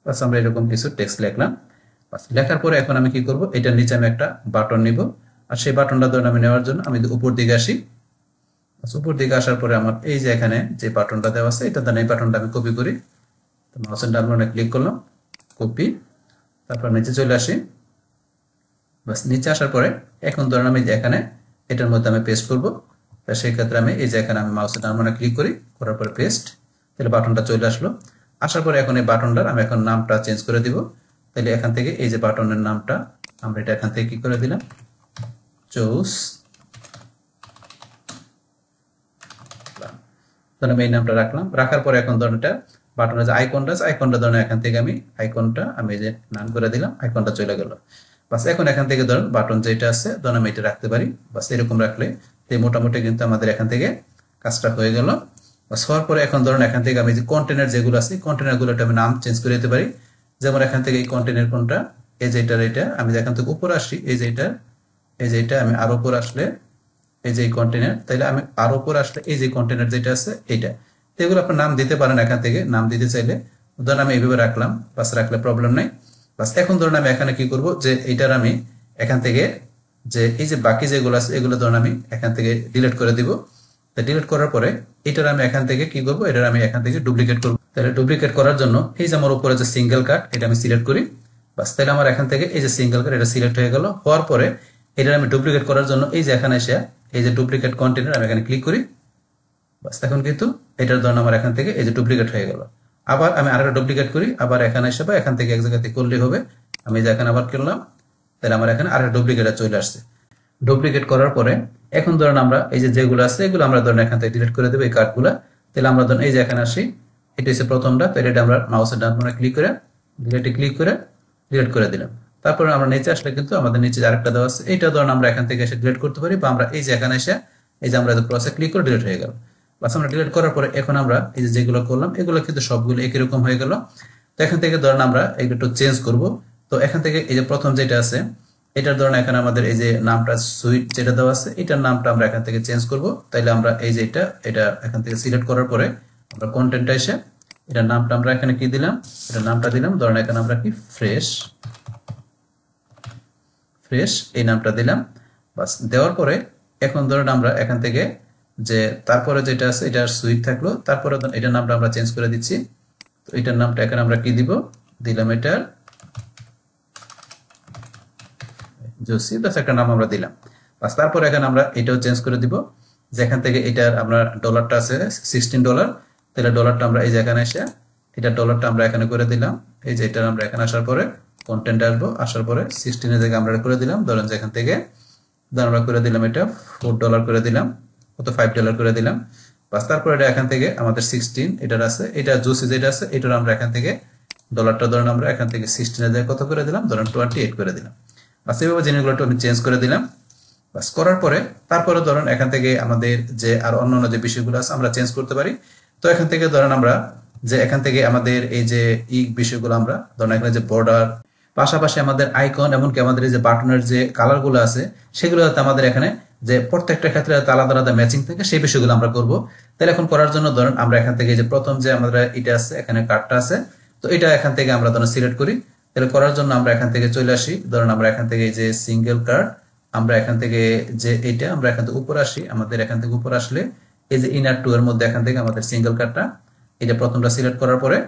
বাস আমরা এরকম কিছু টেক্সট লিখলাম। বাস লেখার পরে এখন আমি কি করব, এটার নিচে আমি একটা বাটন নিব। আর সেই বাটনটা ধরুন আমি নেওয়ার জন্য আমি উপর দিকে আসি। উপর দিকে আসার পরে আমার এই যে এখানে যে বাটনটা দেওয়া আছে এটা ধরুন এই বাটনটা আমি কপি করি। তো মাউসের ডান বাটনে ক্লিক করলাম, কপি। তারপর নিচে চলে আসি। বাস নিচে আসার পরে এখন ধরুন আমি এখানে এটার মধ্যে আমি পেস্ট করব। তো সেই ক্ষেত্রে আমি এই যে এখানে আমি মাউসের ডান বাটনে ক্লিক করি, করার পরে পেস্ট। তাহলে বাটনটা চলে আসলো। আসার পরে এখন এই বাটনটার আমি এখন নামটা চেঞ্জ করে দিব। তাহলে এখান থেকে এই যে বাটনের নামটা আমরা এটা এখান থেকে কি করে দিলাম, চুজ। ধরুন আমি এই নামটা রাখলাম। রাখার পরে এখন ধরুন এটা বাটনের যে আইকনটা আছে আইকনটা ধরুন এখান থেকে আমি আইকনটা আমি যে নাম করে দিলাম, আইকনটা চলে গেল। বাস এখন এখান থেকে ধরুন বাটন যেটা আছে ধরুন আমি এটা রাখতে পারি, বাস এরকম রাখলে মোটামুটি কিন্তু আমাদের এখান থেকে কাজটা হয়ে গেল। বাস হওয়ার পরে এখন ধরুন এখান থেকে আমি যে কন্টেনার যেগুলো আছে কন্টেনারগুলো আমি নাম চেঞ্জ করে দিতে পারি। যেমন এখান থেকে এই কন্টেনার কোনটা, এই যে এটা আমি এখান থেকে উপরে আসি, এই যে এটা আমি আরো উপর আসলে এই যে কন্টেনার, তাইলে আমি আরো উপর আসলে এই যে কন্টেনার যেটা আছে এইটা, তো এগুলো আপনার নাম দিতে পারেন এখান থেকে নাম দিতে চাইলে। ধরুন আমি এইভাবে রাখলাম, বাস রাখলে প্রবলেম নাই। বাস এখন ধরুন আমি এখানে কি করব যে এইটার আমি এখান থেকে যে এই যে বাকি যেগুলো আছে এগুলো ধরুন আমি এখান থেকে ডিলিট করে দিব। তো ডিলিট করার পরে এটার আমি এখান থেকে কি করব, এটার আমি এখান থেকে ডুপ্লিকেট করব। তাহলে ডুপ্লিকেট করার জন্য এই যে আমার উপরে যে সিঙ্গেল কাট এটা আমি সিলেক্ট করি। বাস তাহলে আমার এখান থেকে এই যে সিঙ্গেল কাট এটা সিলেক্ট হয়ে গেল। হওয়ার পরে এটার আমি ডুপ্লিকেট করার জন্য এই যে এখানে এসে এই যে ডুপ্লিকেট কন্টেনার আমি এখানে ক্লিক করি। বাস এখন কিন্তু এটার ধরুন আমার এখান থেকে এই যে ডুপ্লিকেট হয়ে গেল। আবার আমি আরেকটা ডুপ্লিকেট করি, আবার এখানে এসে বা এখান থেকে এক জায়গাতে করলেই হবে। আমি যে এখানে আবার করলাম, তাহলে আমার এখানে আরেকটা ডুপ্লিকেট চলে আসছে। ডুপ্লিকেট করার পরে এখন ধরুন আমরা এই যে যেগুলো আছে এগুলো আমরা ধরুন এখান থেকে ডিলিট করে দেবো এই কার্ডগুলো। তাহলে আমরা ধরুন এই যে এখানে আসি, এটা হচ্ছে প্রথমটা, তাহলে এটা আমরা মাউসের ডান কোণে ক্লিক করে ডিলিটে ক্লিক করে ডিলিট করে দিলাম। তারপরে আমরা নিচে আসলে কিন্তু আমাদের নিচে আরেকটা দেওয়া আছে, এটা ধরুন আমরা এখান থেকে এসে ডিলিট করতে পারি, বা আমরা এই যে এখানে এসে এই যে আমরা ক্রসে ক্লিক করে ডিলিট হয়ে গেল। বাস আমরা ডিলিট করার পরে এখন আমরা এই যে যেগুলো করলাম এগুলো কিন্তু সবগুলো একই রকম হয়ে গেল। তো এখান থেকে ধরুন আমরা একটু চেঞ্জ করব। তো এখান থেকে এই যে প্রথম যেটা আছে এটার ধরুন এখানে আমাদের এই যে নামটা সুইট যেটা দেওয়া আছে এটার নামটা আমরা এখান থেকে চেঞ্জ করব। তাইলে আমরা এই যে এটা এখান থেকে সিলেক্ট করার পরে আমরা কন্টেন্টটা এসে এটার নামটা আমরা এখানে কি দিলাম, এটার নামটা দিলাম ধরুন এখানে আমরা কি ফ্রেশ এই নামটা দিলাম। বাস দেওয়ার পরে এখন ধরুন আমরা এখান থেকে যে তারপরে যেটা আছে এটা সুইট থাকলো, তারপরে এটার নামটা আমরা চেঞ্জ করে দিচ্ছি। তো এটার নামটা এখানে আমরা কি দিব, দিলাম এটার জোসি, বাস একটা নাম আমরা দিলাম। বাস তারপর এখানে আমরা এটাও চেঞ্জ করে দিব, যেখান থেকে এটার আমরা ডলারটা আছে $16, তাহলে ডলারটা আমরা এই যে এখানে এসে এটা ডলারটা আমরা এখানে করে দিলাম। এই যে এটা আমরা এখানে আসার পরে কন্টেন্ট আসবো, আসার পরে 16 এর জায়গায় আমরা করে দিলাম ধরেন যে এখান থেকে আমরা করে দিলাম এটা $4 করে দিলাম, কত $5 করে দিলাম। বাস তারপর এটা এখান থেকে আমাদের 16 এটার আছে, এটা জুসি যেটা আছে এটার আমরা এখান থেকে ডলারটা ধরেন আমরা এখান থেকে 16 এর জায়গায় কত করে দিলাম, ধরেন 28 করে দিলাম। বাস এইভাবে জিনিসগুলো আমি চেঞ্জ করে দিলাম। বাস করার পরে তারপরে ধরেন এখান থেকে আমাদের যে আর অন্যান্য যে বিষয়গুলো আছে আমরা চেঞ্জ করতে পারি। তো এখান থেকে ধরেন আমরা যে এখান থেকে আমাদের এই যে বিষয়গুলো আমরা ধরেন এখানে যে বর্ডার, পাশাপাশি আমাদের আইকন, এমনকি আমাদের এই যে বাটনের যে কালার গুলো আছে সেগুলো যাতে আমাদের এখানে যে প্রত্যেকটা ক্ষেত্রে আলাদা আলাদা ম্যাচিং থাকে সেই বিষয়গুলো আমরা করব। তাহলে এখন করার জন্য ধরেন আমরা এখান থেকে যে প্রথম যে আমাদের এটা আছে এখানে কার্ডটা আছে, তো এটা এখান থেকে আমরা ধরেন সিলেক্ট করি। তাহলে করার জন্য আমরা এখান থেকে চলে আসি, ধরেন আমরা এখান থেকে যে সিঙ্গেল কার্ড আমরা এখান থেকে যে এটা আমরা এখান থেকে উপর আসি, আমাদের এখান থেকে উপর আসলে এই যে ইনার টু এর মধ্যে এখান থেকে আমাদের সিঙ্গেল কার্ডটা এটা প্রথমটা সিলেক্ট করার পরে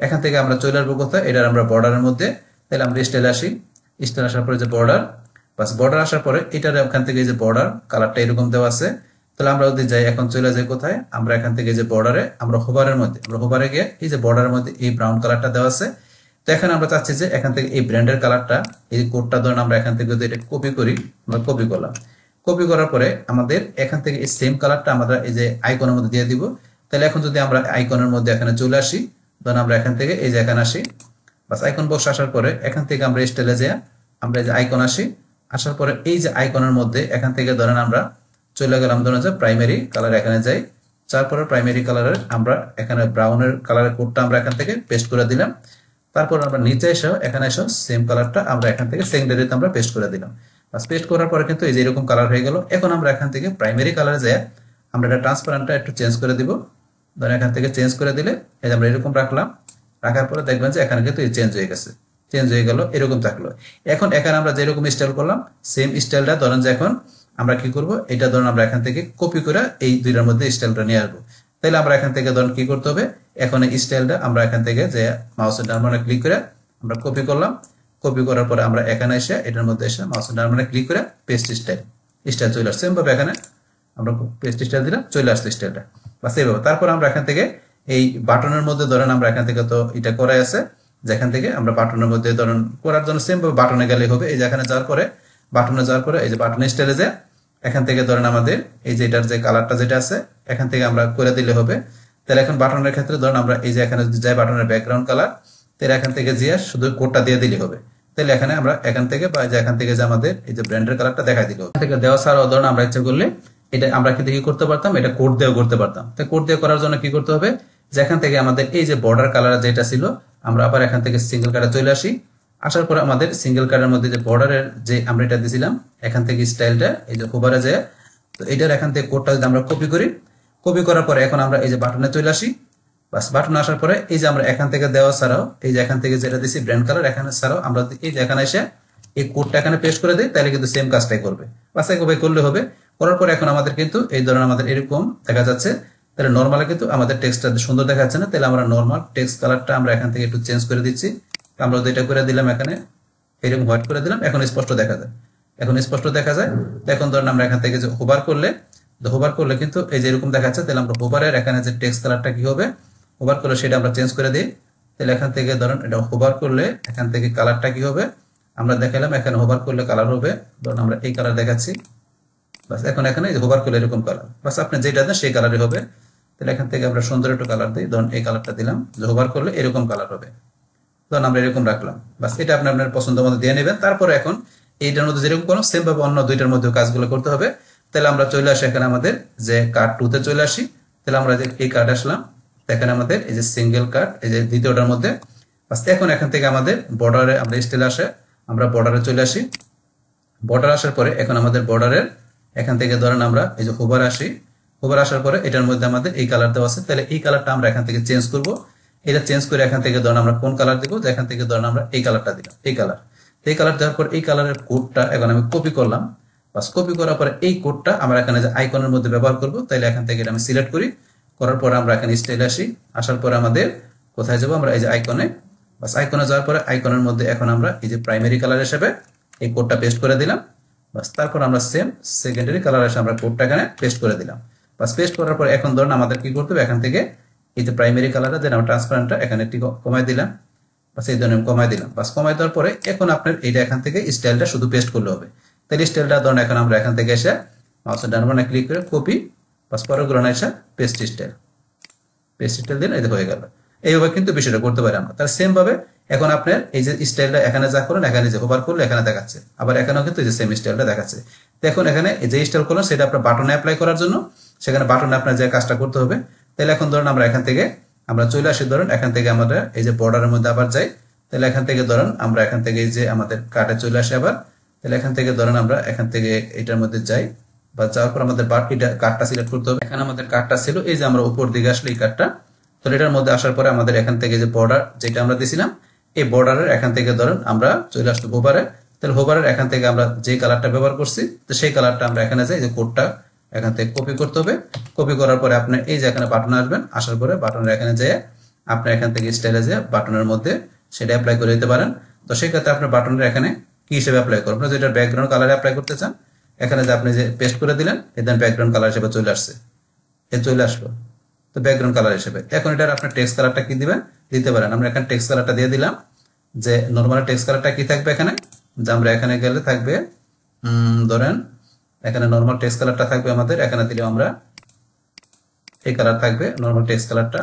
এখান থেকে আমরা চলে আসবো কোথায়, এটার আমরা বর্ডারের মধ্যে। তাহলে আমরা স্টাইলে আসি, স্টাইল আসার পরে যে বর্ডার, বাস বর্ডার আসার পরে এটার এখান থেকে যে বর্ডার কালারটা এরকম দেওয়া আছে। তাহলে আমরা যদি যাই এখন চলে যাই কোথায়, আমরা এখান থেকে যে বর্ডারে আমরা হোভারের মধ্যে আমরা হোভারে গিয়ে এই যে বর্ডারের মধ্যে এই ব্রাউন কালারটা দেওয়া আছে। তো এখন আমরা চাচ্ছি যে এখান থেকে এই ব্র্যান্ডের কালারটা এই কোডটা ধরুন আমরা এখান থেকে যদি এটা কপি করি, আমরা কপি করলাম, কপি করার পরে আমাদের এখান থেকে এই সেম কালারটা আমরা এই যে আইকনের মধ্যে দিয়ে দিব। তাহলে এখন যদি আমরা আইকনের মধ্যে এখানে চলে আসি, ধরুন আমরা এখান থেকে এই যে এখানে আসি, বাস আইকন বক্স আসার পরে এখান থেকে আমরা স্টাইলে যাই, আমরা এই যে আইকন আসি, আসার পরে এই যে আইকনের মধ্যে এখান থেকে ধরেন আমরা চলে গেলাম ধরেন যে প্রাইমারি কালার এখানে যাই, তারপরে প্রাইমারি কালারের আমরা এখানে ব্রাউনের কালারের কোডটা আমরা এখান থেকে পেস্ট করে দিলাম। তারপর আমরা নিচে এসে এখানে এসে সেম কালারটা আমরা এখান থেকে সেকেন্ডারিতে আমরা পেস্ট করে দিলাম। বাস পেস্ট করার পরে কিন্তু এই যে এরকম কালার হয়ে গেল। এখন আমরা এখান থেকে প্রাইমারি কালারে যাই, আমরা এটা ট্রান্সপারেন্টটা একটু চেঞ্জ করে দিব, ধরেন এখান থেকে চেঞ্জ করে দিলে এই যে আমরা এরকম রাখলাম, রাখার পরে দেখবেন যে এখানে কিন্তু চেঞ্জ হয়ে গেছে, চেঞ্জ হয়ে গেল এরকম থাকলো। এখন এখানে আমরা যেরকম স্টাইল করলাম সেম স্টাইলটা ধরেন যে এখন আমরা কি করব, এটা ধরেন আমরা এখান থেকে কপি করে এই দুইটার মধ্যে স্টাইলটা নিয়ে আসবো। তাহলে আমরা এখান থেকে ধরেন কি করতে হবে, এখন এই স্টাইলটা আমরা এখান থেকে যে মাউসের ডান বাটনে ক্লিক করে আমরা কপি করলাম, কপি করার পরে আমরা এখানে এসে এটার মধ্যে এসে মাউসের ডান বাটনে ক্লিক করে পেস্ট স্টাইল চলে আসছে। সেমভাবে এখানে আমরা পেস্ট স্টাইল দিলাম, চলে আসছে স্টাইলটা, বাস এইভাবে। তারপর আমরা এখান থেকে এই বাটনের মধ্যে ধরেন আমরা এখান থেকে তো এটা করাই আছে, যেখান থেকে আমরা বাটনের মধ্যে ধরেন করার জন্য সেম ভাবে বাটনে গেলে হবে। এই যে এখানে যাওয়ার পরে বাটনে যাওয়ার পরে এই যে বাটন স্টাইলে যে এখান থেকে ধরেন আমাদের এই যে এটার যে কালারটা যেটা আছে এখান থেকে আমরা করে দিলে হবে। তাহলে এখন বাটনের ক্ষেত্রে ধরেন আমরা এই যে এখানে যদি যাই বাটনের ব্যাকগ্রাউন্ড কালার, তাহলে এখান থেকে যে শুধু কোডটা দিয়ে দিলে হবে। তাহলে এখানে আমরা এখান থেকে বা এখান থেকে যে আমাদের এই যে ব্র্যান্ডের কালারটা দেখাই দিল, এখান থেকে দেওয়া ছাড়াও ধরুন আমরা ইচ্ছা করলে এটা আমরা কিন্তু কি করতে পারতাম, এটা কোড দিয়েও করতে পারতাম। তাই কোড দিয়ে করার জন্য কি করতে হবে, যে এখান থেকে আমাদের এই যে বর্ডার কালার যেটা ছিল, আমরা আবার এখান থেকে সিঙ্গেল কার্ডে চলে আসি। আসার পরে আমাদের সিঙ্গেল কার্ডের মধ্যে যে বর্ডারের যে আমরা এটা দিয়েছিলাম, এখান থেকে স্টাইলটা এই যে হোভারে যায়, তো এটার এখান থেকে কোডটা যদি আমরা কপি করি, কপি করার পরে এখন আমরা এই যে বাটনে চলে আসি। বাস বাটনে আসার পরে এই যে আমরা এখান থেকে দেওয়া ছাড়াও এই যে এখান থেকে যেটা দিছি ব্র্যান্ড কালার, এখানে ছাড়াও আমরা এই যে এখানে এসে এই কোডটা এখানে পেস্ট করে দিই, তাহলে কিন্তু সেম কাজটাই করবে। বাস একভাবে করলে হবে। করার পরে এখন আমাদের কিন্তু এই ধরনের আমাদের এরকম দেখা যাচ্ছে। তাহলে নর্মালে কিন্তু আমাদের টেক্সটটা সুন্দর দেখা যাচ্ছে না, তাহলে আমরা নর্মাল টেক্সট কালারটা আমরা এখান থেকে একটু চেঞ্জ করে দিচ্ছি। আমরা যেটা করে দিলাম এখানে এরকম হোয়াইট করে দিলাম, এখন স্পষ্ট দেখা যায়, এখন স্পষ্ট দেখা যায়। এখন ধরুন আমরা এখান থেকে যে হোভার করলে, হোভার করলে কিন্তু এই যে এরকম দেখাচ্ছে, তাহলে আমরা হোভারের এখানে যে টেক্সট কালারটা কি হবে, হোভার করলে সেটা আমরা চেঞ্জ করে দিই। তাহলে এখান থেকে ধরুন এটা হোভার করলে এখান থেকে কালারটা কি হবে আমরা দেখালাম, এখানে হোভার করলে কালার হবে, ধরুন আমরা এই কালার দেখাচ্ছি। বাস এখন এখানে হোভার করলে এরকম কালার, বাস আপনি যেটা দেন সেই কালারই হবে। তাহলে এখান থেকে আমরা সুন্দর একটু কালার দিই, ধরুন এই কালারটা দিলাম, যে হোভার করলে এরকম কালার হবে, ধরুন আমরা এরকম রাখলাম। বাস এটা আপনি আপনার পছন্দ মতো দিয়ে নেবেন। তারপরে এখন এইটার মধ্যে যেরকম কোনো সেম ভাবে অন্য দুইটার মধ্যে কাজগুলো করতে হবে। তাহলে আমরা চলে আসি এখানে আমাদের যে কার্ড 2 তে চলে আসি। তাহলে আমরা যে এই কার্ড আসলাম, এখানে আমাদের এই যে সিঙ্গেল কার্ড এই যে দ্বিতীয়টার মধ্যে। বাস এখন এখান থেকে আমাদের বর্ডারে আমরা স্টাইল আসে, আমরা বর্ডারে চলে আসি। বর্ডার আসার পরে এখন আমাদের বর্ডারের এখান থেকে ধরেন আমরা এই যে হোভার আসি, হোভার আসার পরে এটার মধ্যে আমাদের এই কালার দেওয়া আছে, তাহলে এই কালারটা আমরা এখান থেকে চেঞ্জ করব। এটা চেঞ্জ করে এখান থেকে ধরেন আমরা কোন কালার দিব, যে এখান থেকে ধরেন আমরা এই কালারটা দিলাম, এই কালার। এই কালার দেওয়ার পর এই কালারের কোডটা এখন আমি কপি করলাম। বাস কপি করার পরে এই কোডটা আমরা এখানে যে আইকনের মধ্যে ব্যবহার করব, তাহলে এখান থেকে এটা আমি সিলেক্ট করি। করার পরে আমরা এখানে স্টাইল আসি, আসার পরে আমাদের কোথায় যাব, আমরা এই যে আইকনে। বাস আইকনে যাওয়ার পরে আইকনের মধ্যে এখন আমরা এই যে প্রাইমারি কালার হিসেবে এই কোডটা পেস্ট করে দিলাম। বাস তারপর আমরা সেম সেকেন্ডারি কালার এসে আমরা কোডটা এখানে পেস্ট করে দিলাম। বাস পেস্ট করার পর এখন ধরুন আমাদের কি করতে হবে, এখান থেকে এই যে প্রাইমারি কালারটা যেন ট্রান্সপারেন্টটা এখানে একটু কমাই দিলাম। বাস এই ধরনের কমাই দিলাম। বাস কমাই দেওয়ার পরে এখন আপনার এইটা এখান থেকে স্টাইলটা শুধু পেস্ট করলে হবে। তাহলে স্টাইলটা ধরুন এখন আমরা এখান থেকে এসে মাউসের ডান বাটনে ক্লিক করে কপি, বাস পরেরগুলো না এসে পেস্ট স্টাইল, পেস্ট স্টাইল দিন, এই হয়ে গেল। এইভাবে কিন্তু বিষয়টা করতে পারি আমরা। তার সেম ভাবে এখন আপনার এই যে স্টাইলটা এখানে যা করেন, এখানে যে হোভার করলে এখানে দেখাচ্ছে, আবার এখানেও কিন্তু এই যে সেম স্টাইলটা দেখাচ্ছে। দেখুন এখানে যে স্টাইল করলেন সেটা আপনার বাটনে অ্যাপ্লাই করার জন্য সেখানে বাটনে আপনার যে কাজটা করতে হবে। তাহলে এখন ধরুন আমরা এখান থেকে আমরা চলে আসি, ধরুন এখান থেকে আমরা এই যে বর্ডারের মধ্যে আবার যাই। তাহলে এখান থেকে ধরুন আমরা এখান থেকে এই যে আমাদের কার্ডে চলে আসি আবার। তাহলে এখান থেকে ধরুন আমরা এখান থেকে এটার মধ্যে যাই, বা যাওয়ার পর আমাদের এটা কার্ডটা সিলেক্ট করতে হবে। এখানে আমাদের কার্ডটা ছিল এই যে আমরা উপর দিকে আসলে এই কার্ডটা, তো এটার মধ্যে আসার পরে আমাদের এখান থেকে যে বর্ডার যেটা আমরা দিয়েছিলাম, এই বর্ডারের এখান থেকে ধরুন আমরা চলে আসতো হোভারে। তাহলে হোভারের এখান থেকে আমরা যে কালারটা ব্যবহার করছি, তো সেই কালারটা আমরা এখানে যাই, যে কোডটা এখান থেকে কপি করতে হবে। কপি করার পরে আপনি এই যে এখানে বাটনে আসবেন, আসার পরে বাটনের এখানে যেয়ে আপনি এখান থেকে স্টাইলে যেয়ে বাটনের মধ্যে সেটা অ্যাপ্লাই করে দিতে পারেন। তো সেই ক্ষেত্রে আপনার বাটনের এখানে কি হিসেবে অ্যাপ্লাই করবেন, আপনি যেটা ব্যাকগ্রাউন্ড কালারে অ্যাপ্লাই করতে চান, এখানে যে আপনি যে পেস্ট করে দিলেন, এদের ব্যাকগ্রাউন্ড কালার হিসেবে চলে আসছে, এ চলে আসলো তো ব্যাকগ্রাউন্ড কালার হিসেবে। এখন এটার আপনার টেক্সট কালারটা কি দিবেন দিতে পারেন। আমরা এখানে টেক্সট কালারটা দিয়ে দিলাম, যে নরমাল টেক্সট কালারটা কি থাকবে এখানে, যে আমরা এখানে গেলে থাকবে ধরেন এখানে নরমাল টেক্সট কালারটা থাকবে আমাদের, এখানে দিলে আমরা এই কালার থাকবে, নরমাল টেক্সট কালারটা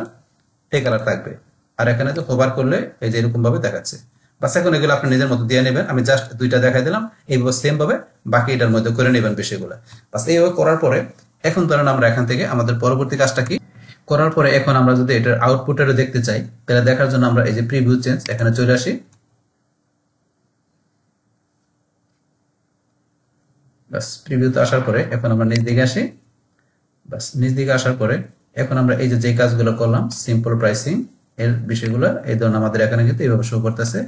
এই কালার থাকবে। আর এখানে তো হোভার করলে এই যে এরকম ভাবে দেখাচ্ছে। বাস এখন এগুলো আপনি নিজের মতো দিয়ে নেবেন, আমি জাস্ট দুইটা দেখাই দিলাম, এইভাবে সেম ভাবে বাকি এটার মধ্যে করে নেবেন বিষয়গুলো। বাস এইভাবে করার পরে এখন ধরেন আমরা এখান থেকে আমাদের পরবর্তী কাজটা কি করার পরে এখন আমরা যদি এটার আউটপুটটা দেখতে চাই, তাহলে দেখার জন্য আমরা এই যে প্রিভিউ চেঞ্জ এখানে চলে আসি। বাস প্রিভিউতে আসার পরে এখন আমরা নিচ দিকে আসি। বাস নিচ দিকে আসার পরে এখন আমরা এই যে কাজগুলো করলাম সিম্পল প্রাইসিং এর বিষয়গুলো, এই ধরুন আমাদের এখানে কিন্তু এইভাবে শো করতেছে।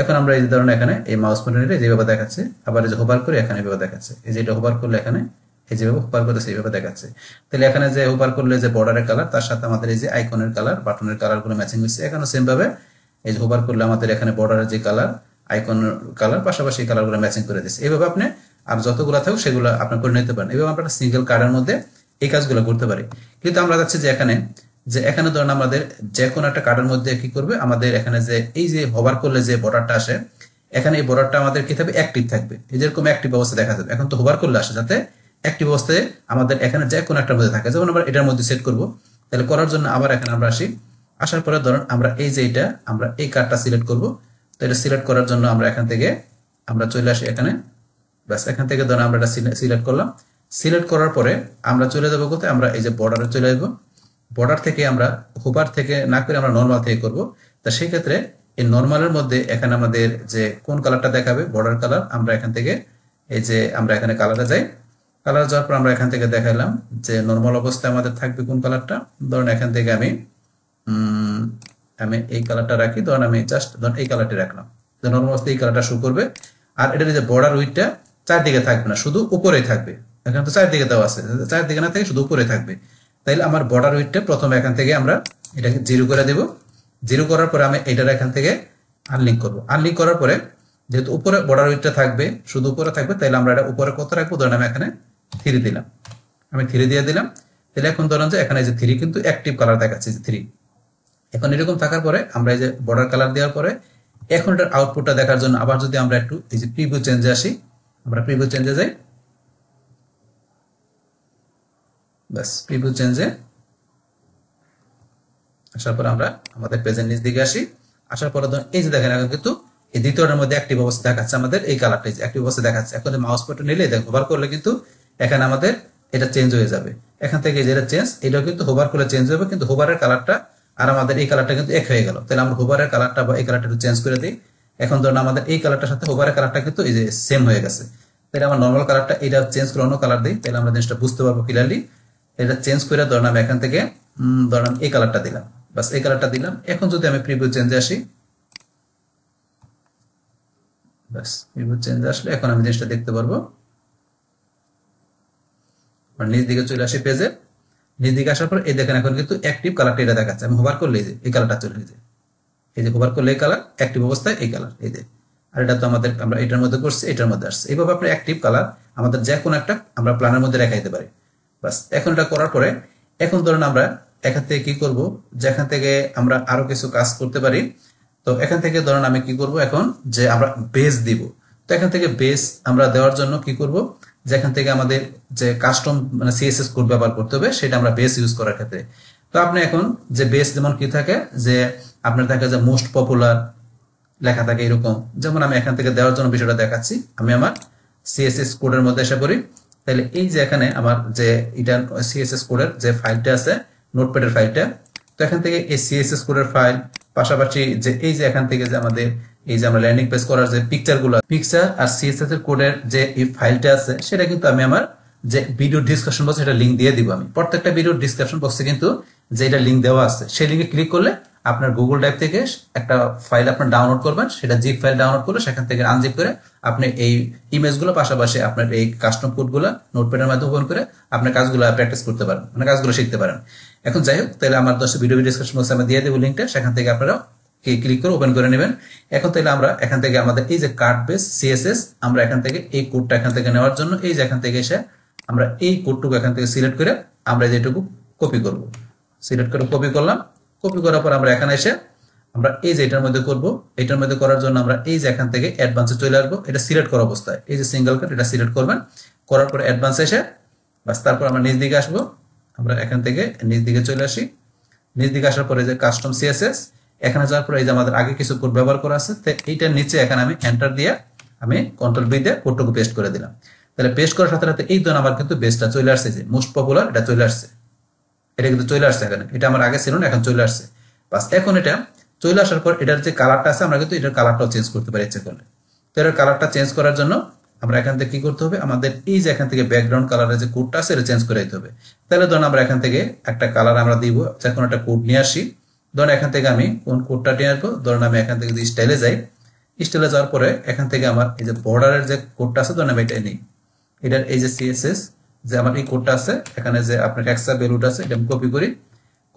এখন আমরা এই ধরুন এখানে এই মাউস পয়েন্টারে যেভাবে দেখাচ্ছে, আবার এই যে হোভার করে এখানে এইভাবে দেখাচ্ছে, এই যে এটা হোভার করলে এখানে এই যেভাবে হোভার করতেছে এইভাবে দেখাচ্ছে। তাহলে এখানে যে হোভার করলে যে বর্ডারের কালার তার সাথে আমাদের এই যে আইকনের কালার বাটনের কালার গুলো ম্যাচিং হচ্ছে। এখানে সেম ভাবে এই যে হোভার করলে আমাদের এখানে বর্ডারের যে কালার আইকনের কালার পাশাপাশি কালার গুলো ম্যাচিং করে দিচ্ছে। এইভাবে আপনি আর যতগুলো থাকুক সেগুলো আপনি করে নিতে পারেন। এইভাবে আমরা সিঙ্গেল কার্ডের মধ্যে এই কাজগুলো করতে পারি। কিন্তু আমরা যাচ্ছি যে এখানে ধরেন আমাদের যে কোনো একটা কার্ডের মধ্যে কি করবে, আমাদের এখানে যে এই যে হোভার করলে যে বর্ডারটা আসে, এখানে এই বর্ডারটা আমাদের কি থাকবে অ্যাক্টিভ থাকবে, যেরকম অ্যাক্টিভ অবস্থা দেখা যাবে। এখন তো হোভার করলে আসে, যাতে অ্যাক্টিভ অবস্থায় আমাদের এখানে যে কোনো একটা মধ্যে থাকে। যেমন আমরা এটার মধ্যে সেট করব, তাহলে করার জন্য আবার এখানে আমরা আসি। আসার পরে ধরুন আমরা এই যে আমরা এই কার্ডটা সিলেক্ট করব, তো এটা সিলেক্ট করার জন্য আমরা এখান থেকে আমরা চলে আসি এখানে। ব্যাস এখান থেকে ধরুন আমরা এটা সিলেক্ট করলাম। সিলেক্ট করার পরে আমরা চলে যাব কোথায়, আমরা এই যে বর্ডারে চলে আসবো। বর্ডার থেকে আমরা হোভার থেকে না করে আমরা নর্মাল থেকে করব। তা সেই ক্ষেত্রে এই নর্মালের মধ্যে এখানে আমাদের যে কোন কালারটা দেখাবে বর্ডার কালার, আমরা এখান থেকে এই যে আমরা এখানে কালারে যাই। কালার যাওয়ার পর আমরা এখান থেকে দেখাইলাম যে নর্মাল অবস্থায় আমাদের থাকবে কোন কালারটা। ধরুন এখান থেকে আমি এই কালারটা রাখি। ধরুন আমি জাস্ট ধরুন এই কালারটি রাখলাম। নর্মাল অবস্থায় এই কালারটা শো করবে। আর এটার যে বর্ডার উইডথটা চারদিকে থাকবে না, শুধু উপরেই থাকবে। এখানে তো চারদিকে দেওয়া আছে, চারদিকে না থেকে শুধু উপরে থাকবে। তাইলে আমার বর্ডার উইডথটা প্রথমে এখান থেকে আমরা এটাকে 0 করে দেব। 0 করার পরে আমি এটার এখান থেকে আনলিঙ্ক করব। আনলিঙ্ক করার পরে যেহেতু উপরে বর্ডার উইডথটা থাকবে, শুধু উপরে থাকবে, তাইলে আমরা এটা উপরে কত রাখবো, ধরুন আমি এখানে 3 দিলাম। আমি 3 দিয়ে দিলাম। তাহলে এখন ধরুন যে এখানে যে 3 কিন্তু অ্যাক্টিভ কালার দেখাচ্ছে, যে 3। এখন এরকম থাকার পরে আমরা এই যে বর্ডার কালার দেওয়ার পরে এখন এটার আউটপুটটা দেখার জন্য আবার যদি আমরা একটু এই যে প্রিভিউ চেঞ্জে আসি, আমরা প্রিভিউ চেঞ্জে যাই। বাস প্রিভিউ চেঞ্জে আসার পর আমরা আমাদের পেজের নিচ দিকে আসি। আসার পরে এই যে দেখেন এখন কিন্তু এই দ্বিতীয়টার মধ্যে অ্যাক্টিভ অবস্থা দেখাচ্ছে, আমাদের এই কালারটা অ্যাক্টিভ অবস্থা দেখাচ্ছে। এখন মাউস পয়েন্টার নিলে দেখো হোভার করলে কিন্তু এখানে আমাদের এটা চেঞ্জ হয়ে যাবে। এখান থেকে যেটা চেঞ্জ, এটাও কিন্তু হোভার করলে চেঞ্জ হবে, কিন্তু হোভারের কালারটা আর আমাদের এই কালারটা কিন্তু এক হয়ে গেল। তাহলে আমরা হোভারের কালারটা বা এই কালারটা একটু চেঞ্জ করে দিই। এখন ধরুন আমাদের এই কালারটার সাথে হোভারের কালারটা কিন্তু এই যে সেম হয়ে গেছে। তাহলে আমার নর্মাল কালারটা এটা চেঞ্জ করে অন্য কালার দিই, তাহলে আমরা জিনিসটা বুঝতে পারবো ক্লিয়ারলি। এটা চেঞ্জ করে ধরুন আমি এখান থেকে ধরুন এই কালারটা দিলাম। বাস এই কালারটা দিলাম। এখন যদি আমি প্রিভিউ চেঞ্জে আসি, বাস প্রিভিউ চেঞ্জে আসলে এখন আমি জিনিসটা দেখতে পারবো। নিচ দিকে চলে আসি পেজে। নিচ দিকে আসার পর এই দেখেন এখন কিন্তু অ্যাক্টিভ কালারটা এটা দেখাচ্ছে। আমি হোভার করলে এই যে এই কালারটা চলে যায়, এই যে হোভার করলে এই কালার অ্যাক্টিভ অবস্থায় এই কালার এই যে। আর এটা তো আমাদের আমরা এটার মধ্যে করছি, এটার মধ্যে আসছে। এইভাবে আপনার অ্যাক্টিভ কালার আমাদের যে কোনো একটা আমরা প্ল্যানের মধ্যে রেখাইতে পারি। বাস এখন এটা করার পরে এখন ধরুন আমরা এখান থেকে কি করব, যে এখান থেকে আমরা আরো কিছু কাজ করতে পারি। তো এখান থেকে ধরুন আমি কি করব এখন, যে আমরা বেস দিব। তো এখান থেকে বেস আমরা দেওয়ার জন্য কি করব, যে এখান থেকে আমাদের যে কাস্টম মানে সিএসএস কোড ব্যবহার করতে হবে, সেটা আমরা বেস ইউজ করার ক্ষেত্রে। তো আপনি এখন যে বেস যেমন কি থাকে, যে আপনার থাকে যে মোস্ট পপুলার লেখা থাকে এরকম। যেমন আমি এখান থেকে দেওয়ার জন্য বিষয়টা দেখাচ্ছি। আমি আমার সিএসএস কোডের মধ্যে এসে পড়ি। তাহলে এই যে এখানে আমার যে এটা সিএসএস কোডের যে ফাইলটা আছে, নোটপ্যাডের ফাইলটা। তো এখান থেকে এই সিএসএস কোডের ফাইল পাশাপাশি যে এই যে এখান থেকে যে আমাদের এই যে আমরা ল্যান্ডিং পেজ করার যে পিকচার আর সিএসএস এর কোডের যে এই ফাইলটা আছে, সেটা কিন্তু আমি আমার যে ভিডিও ডিসক্রিপশন বক্সে এটা লিংক দিয়ে দিব। আমি প্রত্যেকটা ভিডিও ডিসক্রিপশন বক্সে কিন্তু যে এটা লিংক দেওয়া আছে, সেই লিংকে ক্লিক করলে আপনার গুগল ড্রাইভ থেকে একটা ফাইল আপনার ডাউনলোড করবেন। সেটা জিপ ফাইল ডাউনলোড করলে সেখান থেকে আনজিপ করে আপনি এই ইমেজগুলো পাশাপাশি আপনার এই কাস্টম কোডগুলো নোটপ্যাডের মাধ্যমে ওপেন করে আপনার কাজগুলো প্র্যাকটিস করতে পারেন, মানে কাজগুলো শিখতে পারেন। এখন যাই হোক, তাহলে আমার 10 ভিডিও ডিসক্রিপশন বক্সে আমি দিয়ে দেবো লিংকটা, সেখান থেকে আপনারা ক্লিক করে ওপেন করে নেবেন। এখন তাহলে আমরা এখান থেকে আমাদের এই যে কার্ড বেস সিএসএস, আমরা এখান থেকে এই কোডটা এখান থেকে নেওয়ার জন্য এই যে এখান থেকে এসে আমরা এই কোডটুকু এখান থেকে সিলেক্ট করে আমরা যেটুকু কপি করব, সিলেক্ট করে কপি করলাম। কপি করার পর আমরা এখানে এসে আমরা এই যে এটার মধ্যে করব। এটার মধ্যে করার জন্য আমরা এই যে এখান থেকে অ্যাডভান্সে চলে আসবো। এটা সিলেক্ট করা অবস্থায় এই যে সিঙ্গেল কাট এটা সিলেক্ট করবেন। করার পর অ্যাডভান্সে এসে বাস তারপর আমরা নিচ দিকে আসবো। আমরা এখান থেকে নিচ দিকে চলে আসি। নিচ দিকে আসার পরে যে কাস্টম সিএসএস, এখানে যাওয়ার পরে এই যে আমাদের আগে কিছু কোড ব্যবহার করা আছে, তো এইটার নিচে এখানে আমি এন্টার দিয়ে আমি কন্ট্রোল বি দিয়ে কোডটুকু পেস্ট করে দিলাম। তাহলে পেস্ট করার সাথে সাথে এই ধরনের আমার কিন্তু বেসটা চলে আসছে, যে মোস্ট পপুলার এটা চলে আসছে। এটা কিন্তু চলে আসছে এখানে, এটা আমার আগে ছিল না, এখন চলে আসছে। বাস এখন এটা চলে আসার পর এটার যে কালারটা আছে আমরা কিন্তু এটার কালারটাও চেঞ্জ করতে পারি ইচ্ছে করলে। তো এটার কালারটা চেঞ্জ করার জন্য আমরা এখান থেকে কি করতে হবে, আমাদের এই যে এখান থেকে ব্যাকগ্রাউন্ড কালারের যে কোডটা আছে এটা চেঞ্জ করে দিতে হবে। তাহলে ধরুন আমরা এখান থেকে একটা কালার আমরা দিব, যে কোনো একটা কোড নিয়ে আসি। ধরুন এখান থেকে আমি কোন কোডটা নিয়ে আসবো, ধরুন আমি এখান থেকে যদি স্টাইলে যাই, স্টাইলে যাওয়ার পরে এখান থেকে আমার এই যে বর্ডারের যে কোডটা আছে, ধরুন আমি এটা নিই। এটার এই যে সিএসএস যে আমার এই কোডটা আছে, এখানে যে আপনার এক্সট্রা ভ্যালুট আছে, এটা আমি কপি করি।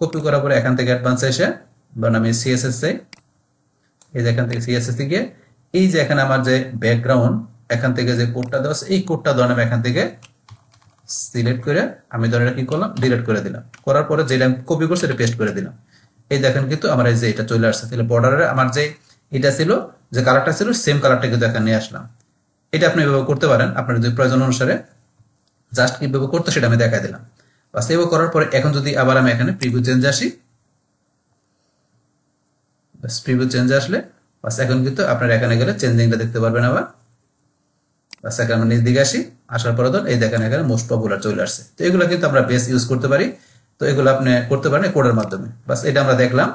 কপি করার পরে এখান থেকে অ্যাডভান্সে এসে ধরুন আমি সিএসএস চাই। এই যে এখান থেকে সিএসএস গিয়ে এই যে এখানে আমার যে ব্যাকগ্রাউন্ড এখান থেকে যে কোডটা দেওয়া আছে, এই কোডটা ধরুন আমি এখান থেকে সিলেক্ট করে আমি ধরুন এটা কি করলাম, ডিলিট করে দিলাম। করার পরে যেটা আমি কপি করছি এটা পেস্ট করে দিলাম। এই দেখেন কিন্তু আমার এই যে এটা চলে আসছে। তাহলে বর্ডারে আমার যে এটা ছিল, যে কালারটা ছিল, সেম কালারটা কিন্তু এখানে নিয়ে আসলাম। এটা আপনি এভাবে করতে পারেন আপনার যদি প্রয়োজন অনুসারে। জাস্ট কিভাবে করতে সেটা আমি দেখাই দিলাম। বাস এভাবে করার পরে এখন যদি আবার আমি এখানে প্রিভিউ চেঞ্জে আসি, বাস প্রিভিউ চেঞ্জে আসলে বাস এখন কিন্তু আপনারা এখানে গেলে চেঞ্জিংটা দেখতে পারবেন আবার। বাস এখন আমরা নিচ দিকে আসি, আসার পরে ধরুন এই দেখেন এখানে মোস্ট পপুলার চলে আসছে। তো এগুলো কিন্তু আমরা বেস ইউজ করতে পারি, তো এগুলো আপনি করতে পারেন কোডের মাধ্যমে। বাস এটা আমরা দেখলাম।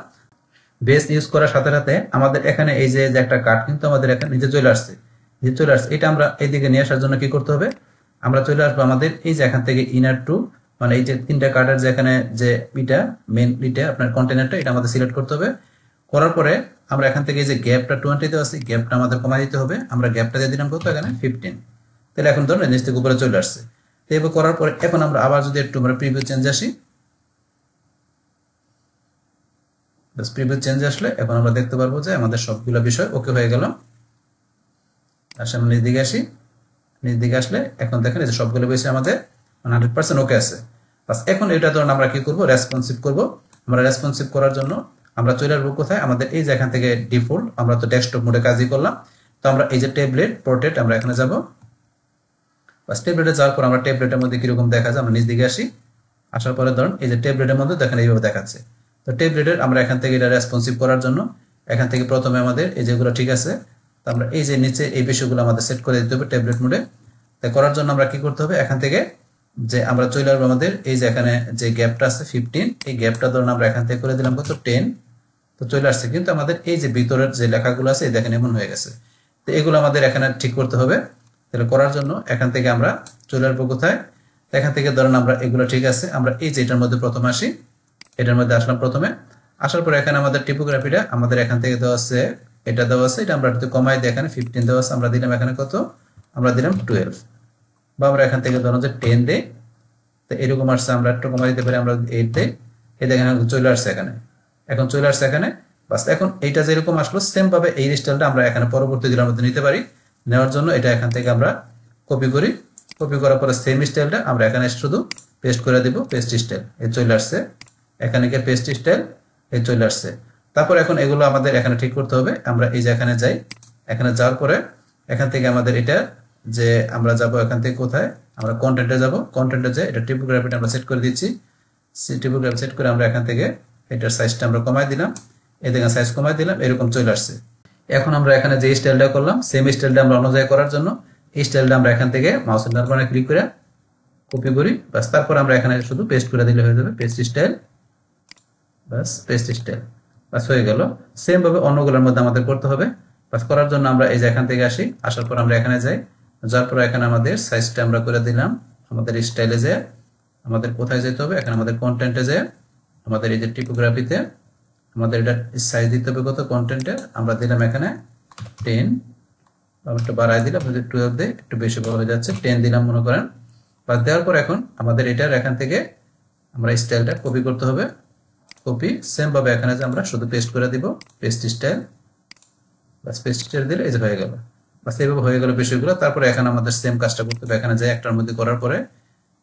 বেস ইউজ করার সাথে সাথে আমাদের এখানে এই যে একটা কার্ড কিন্তু আমাদের এখানে নিচে চলে আসছে, এটা আমরা এইদিকে নিয়ে আসার জন্য কি করতে হবে, আমরা চলে আসবো আমাদের এই যে এখান থেকে ইনার টু, মানে এই যে তিনটা কার্ডের যে এখানে যে ইটা মেন ইটা আপনার কন্টেনারটা, এটা আমাদের সিলেক্ট করতে হবে। করার পরে আমরা এখান থেকে এই যে গ্যাপটা 20 তে আছে, গ্যাপটা আমাদের কমাই দিতে হবে। আমরা গ্যাপটা দিয়ে দিলাম কত, এখানে 15। তাহলে এখন ধরুন নিচ থেকে উপরে চলে আসছে। তো এবার করার পরে এখন আমরা আবার যদি একটু আমরা প্রিভিউ চেঞ্জ আসি, প্রিভিউ চেঞ্জ আসলে এখন আমরা দেখতে পারবো যে আমাদের সবগুলো বিষয় ওকে হয়ে গেল। আসলে আমরা নিচ দিকে আসি, নিচ দিকে আসলে এখন দেখেন এই যে সবগুলো বিষয় আমাদের 100% ওকে আছে। বাস এখন এটা ধরুন আমরা কি করব, রেসপন্সিভ করব। আমরা রেসপন্সিভ করার জন্য আমরা চলে আসবো কোথায়, আমাদের এই যে এখান থেকে ডিফল্ট, আমরা তো ডেস্কটপ মোডে কাজই করলাম। তো আমরা এই যে ট্যাবলেট পোর্ট্রেট, আমরা এখানে যাব। বাস ট্যাবলেটে যাওয়ার পর আমরা ট্যাবলেটের মধ্যে কিরকম দেখা যায়, আমরা নিচ দিকে আসি। আসার পরে ধরুন এই যে ট্যাবলেটের মধ্যে দেখেন এইভাবে দেখাচ্ছে। তো ট্যাবলেটের আমরা এখান থেকে এটা রেসপন্সিভ করার জন্য এখান থেকে প্রথমে আমাদের এই যেগুলো ঠিক আছে, তো আমরা এই যে নিচে এই বিষয়গুলো আমাদের সেট করে দিতে হবে ট্যাবলেট মোডে। তাই করার জন্য আমরা কি করতে হবে, এখান থেকে যে আমরা চলে আসবো আমাদের এই যে এখানে যে গ্যাপটা আছে 15, এই গ্যাপটা ধরুন আমরা এখান থেকে করে দিলাম কত 10। তো চলে আসছে, কিন্তু আমাদের এই যে ভিতরের যে লেখাগুলো আছে দেখেন এমন হয়ে গেছে। তো এগুলো আমাদের এখানে ঠিক করতে হবে। তাহলে করার জন্য এখান থেকে আমরা চলে আসবো কোথায়, এখান থেকে ধরুন আমরা এগুলো ঠিক আছে, আমরা এই যে এটার মধ্যে প্রথমে আসি, এটার মধ্যে আসলাম প্রথমে। আসার পরে এখানে আমাদের টিপোগ্রাফিটা আমাদের এখান থেকে দেওয়া আছে, এটা দেওয়া আছে, এটা আমরা একটু কমাই দিই, এখানে 15 দেওয়া আছে, আমরা দিলাম এখানে কত, আমরা দিলাম 12, বা আমরা এখান থেকে ধরুন যে 10 দেই। তো এরকম আসছে, আমরা একটু কমাই দিতে পারি, আমরা 8 দেই। এই দেখেন চলে আসছে এখানে, এখন চলে আসছে এখানে। বাস এখন এইটা যেরকম আসলো সেম ভাবে এই স্টাইলটা আমরা এখানে পরবর্তী দিনের মধ্যে নিতে পারি। নেওয়ার জন্য এটা এখান থেকে আমরা কপি করি, কপি করার পরে সেম স্টাইলটা আমরা এখানে শুধু পেস্ট করে দিব, পেস্ট স্টাইল এই চলে আসছে এখানে, গিয়ে পেস্ট স্টাইল এই চলে আসছে। তারপর এখন এগুলো আমাদের এখানে ঠিক করতে হবে। আমরা এই যে এখানে যাই, এখানে যাওয়ার পরে এখান থেকে আমাদের এটা যে আমরা যাব এখান থেকে কোথায়, আমরা কন্টেন্টে যাব, কন্টেন্টে যে এটা টিপোগ্রাফিটা আমরা সেট করে দিচ্ছি। টিপোগ্রাফি সেট করে আমরা এখান থেকে এটার সাইজটা আমরা কমাই দিলাম, এই দেখেন সাইজ কমাই দিলাম, এরকম চলে আসছে। এখন আমরা এখানে যে স্টাইলটা করলাম সেম স্টাইলটা আমরা অন্য জায়গায় করার জন্য এই স্টাইলটা আমরা এখান থেকে মাউসের ডান ক্লিক করে কপি করি। বাস তারপর আমরা এখানে শুধু পেস্ট করে দিলে হয়ে যাবে পেস্ট স্টাইল, বাস পেস্ট স্টাইল, বাস হয়ে গেল। সেম ভাবে অন্যগুলোর মধ্যে আমাদের করতে হবে। বাস করার জন্য আমরা এই যে এখান থেকে আসি, আসার পর আমরা এখানে যাই, যাওয়ার পর এখানে আমাদের সাইজটা আমরা করে দিলাম, আমাদের স্টাইলে যে আমাদের কোথায় যেতে হবে, এখানে আমাদের কন্টেন্টে যে আমাদের এই যে টিপোগ্রাফিতে আমাদের এটা সাইজ দিতে হবে কত, কন্টেন্টের আমরা দিলাম এখানে 10, একটু বাড়াই দিলাম 12 দিয়ে, একটু বেশি বড় হয়ে যাচ্ছে, 10 দিলাম মনে করেন। বাস দেওয়ার পর এখন আমাদের এটার এখান থেকে আমরা স্টাইলটা কপি করতে হবে, কপি সেম ভাবে এখানে যে আমরা শুধু পেস্ট করে দিব, পেস্ট স্টাইল, বাস পেস্ট স্টাইল দিলে এই যে হয়ে গেল। বাস এইভাবে হয়ে গেল বিষয়গুলো। তারপরে এখানে আমাদের সেম কাজটা করতে হবে, এখানে যে একটার মধ্যে করার পরে